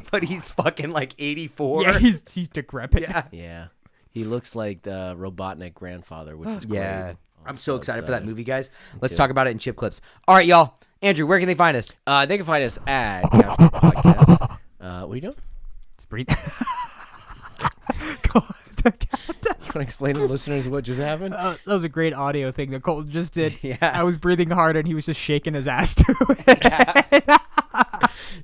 But he's fucking like 84. that. Yeah, he's decrepit. Yeah. Yeah. He looks like the Robotnik grandfather, which is great. Yeah. Oh, I'm so excited for that movie, guys. Let's too. talk about it in chip clips. All right, y'all. Andrew, where can they find us? They can find us at Couch Kid Podcast. What are you doing? It's breathing. Go on. You want to explain to the listeners what just happened? That was a great audio thing that Colton just did. Yeah. I was breathing hard and he was just shaking his ass to it.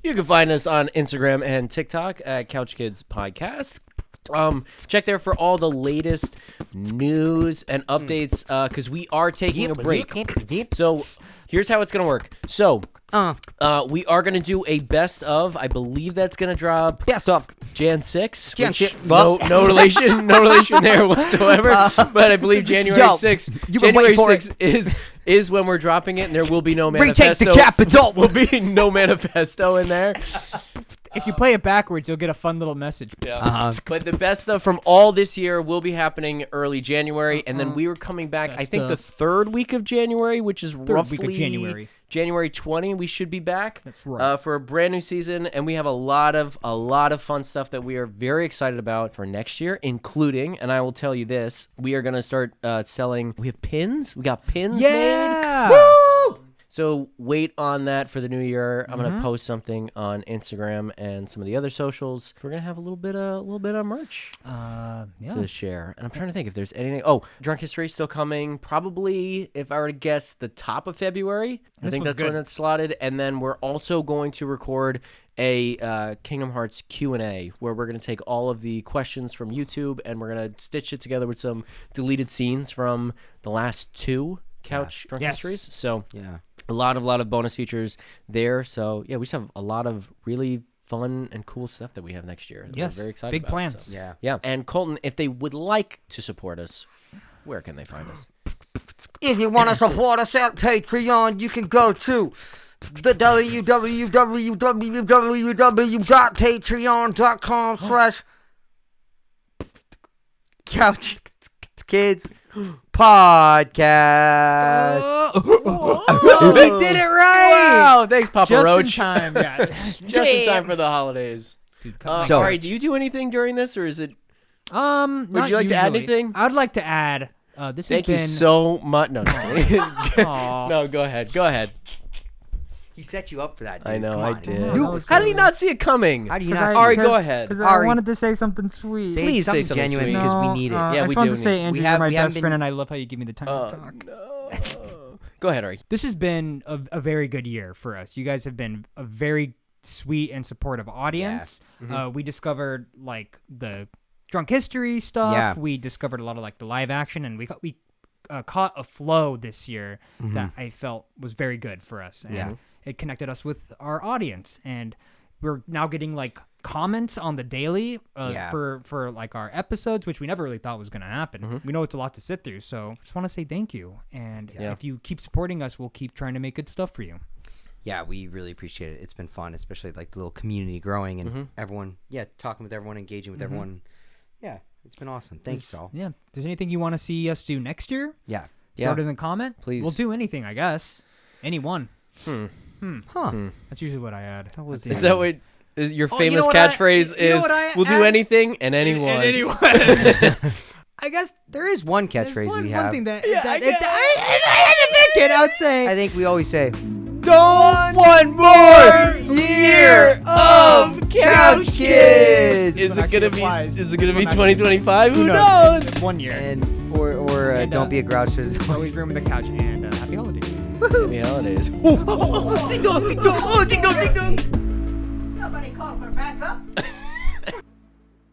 You can find us on Instagram and TikTok at Couch Kids Podcast. Check there for all the latest news and updates because we are taking a break. So here's how it's gonna work. So we are gonna do a best of. I believe that's gonna drop Best of. Jan 6. Jan which- 6. No relation, no relation there whatsoever. But I believe January yo, 6th. you've been January waiting for 6th is when we're dropping it, and there will be no Retake manifesto. the Capitol. Will be no manifesto in there. If you play it backwards, you'll get a fun little message. But the best stuff from all this year will be happening early January, and then we were coming back. I Best think the of. third week of January, which is roughly week of January. January 20. We should be back. That's right. For a brand new season, and we have a lot of fun stuff that we are very excited about for next year, including, and I will tell you this, we are gonna start selling. We have pins. We got pins made. Woo! So wait on that for the new year. I'm gonna post something on Instagram and some of the other socials. We're gonna have a little bit of merch Yeah. to share. And I'm trying to think if there's anything. Oh, Drunk History is still coming. Probably, if I were to guess, the top of February. I This think one's that's when good. it's slotted. And then we're also going to record a Kingdom Hearts Q&A where we're going to take all of the questions from YouTube and we're going to stitch it together with some deleted scenes from the last two Couch Drunk Yes. Histories. So Yeah. a lot of bonus features there. So yeah, we just have a lot of really fun and cool stuff that we have next year. That Yes, we're very excited big about. plans. So, Yeah. yeah. And Colton, if they would like to support us, where can they find us? If you want to support us at Patreon, you can go to the www.patreon.com/Couch Kids Podcast. We did it right. Wow, thanks, Papa Just Roach. in time. Yeah. Just in time for the holidays. Dude, So- all right, do you do anything during this, or is it? Would you like to add anything? I'd like to add. This Thank has you been. so much. No, Aw. no, go ahead. Go ahead. He set you up for that, dude. I know, Come I on. did. That was How did he not see it coming? How do you 'Cause not? I- Ari, because- go ahead. Because Ari. I wanted to say something sweet. Say Please say something something genuine sweet. because we need it. Yeah, I we just wanted do to say, need- Andrew, we you're my haven't best been- friend, and I love how you give me the time to talk. No. Go ahead, Ari. This has been a very good year for us. You guys have been a very sweet and supportive audience. We discovered like the Drunk History stuff. Yeah. We discovered a lot of like the live action, and we caught a flow this year that I felt was very good for us. And Yeah. it connected us with our audience, and we're now getting like comments on the daily Yeah. for like our episodes, which we never really thought was going to happen. We know it's a lot to sit through, so just want to say thank you. And Yeah. if you keep supporting us, we'll keep trying to make good stuff for you. Yeah, we really appreciate it. It's been fun, especially like the little community growing and everyone, talking with everyone, engaging with everyone. Yeah, it's been awesome. Thanks, y'all. Yeah. If there's anything you want to see us do next year, Yeah. Yeah. throw it in the comment. Please. We'll do anything, I guess. Anyone. Huh. That's usually what I add. was Is that what is your Oh, you famous know what catchphrase you know is? what I We'll do add? anything and anyone. And anyone. I guess there is one There's catchphrase one, we one have. thing that, Yeah, that I if I had to pick it, I would say I think we always say, don't one more year of Couch Kids. Is one it actually gonna be? applies. Is it gonna This be one actually- 2025? Who Who knows? It's 1 year. And or And, don't be a grouch. There's Always room in the couch, and happy holidays. Happy holidays. ding dong, ding dong, oh ding dong, ding dong. Somebody call for backup.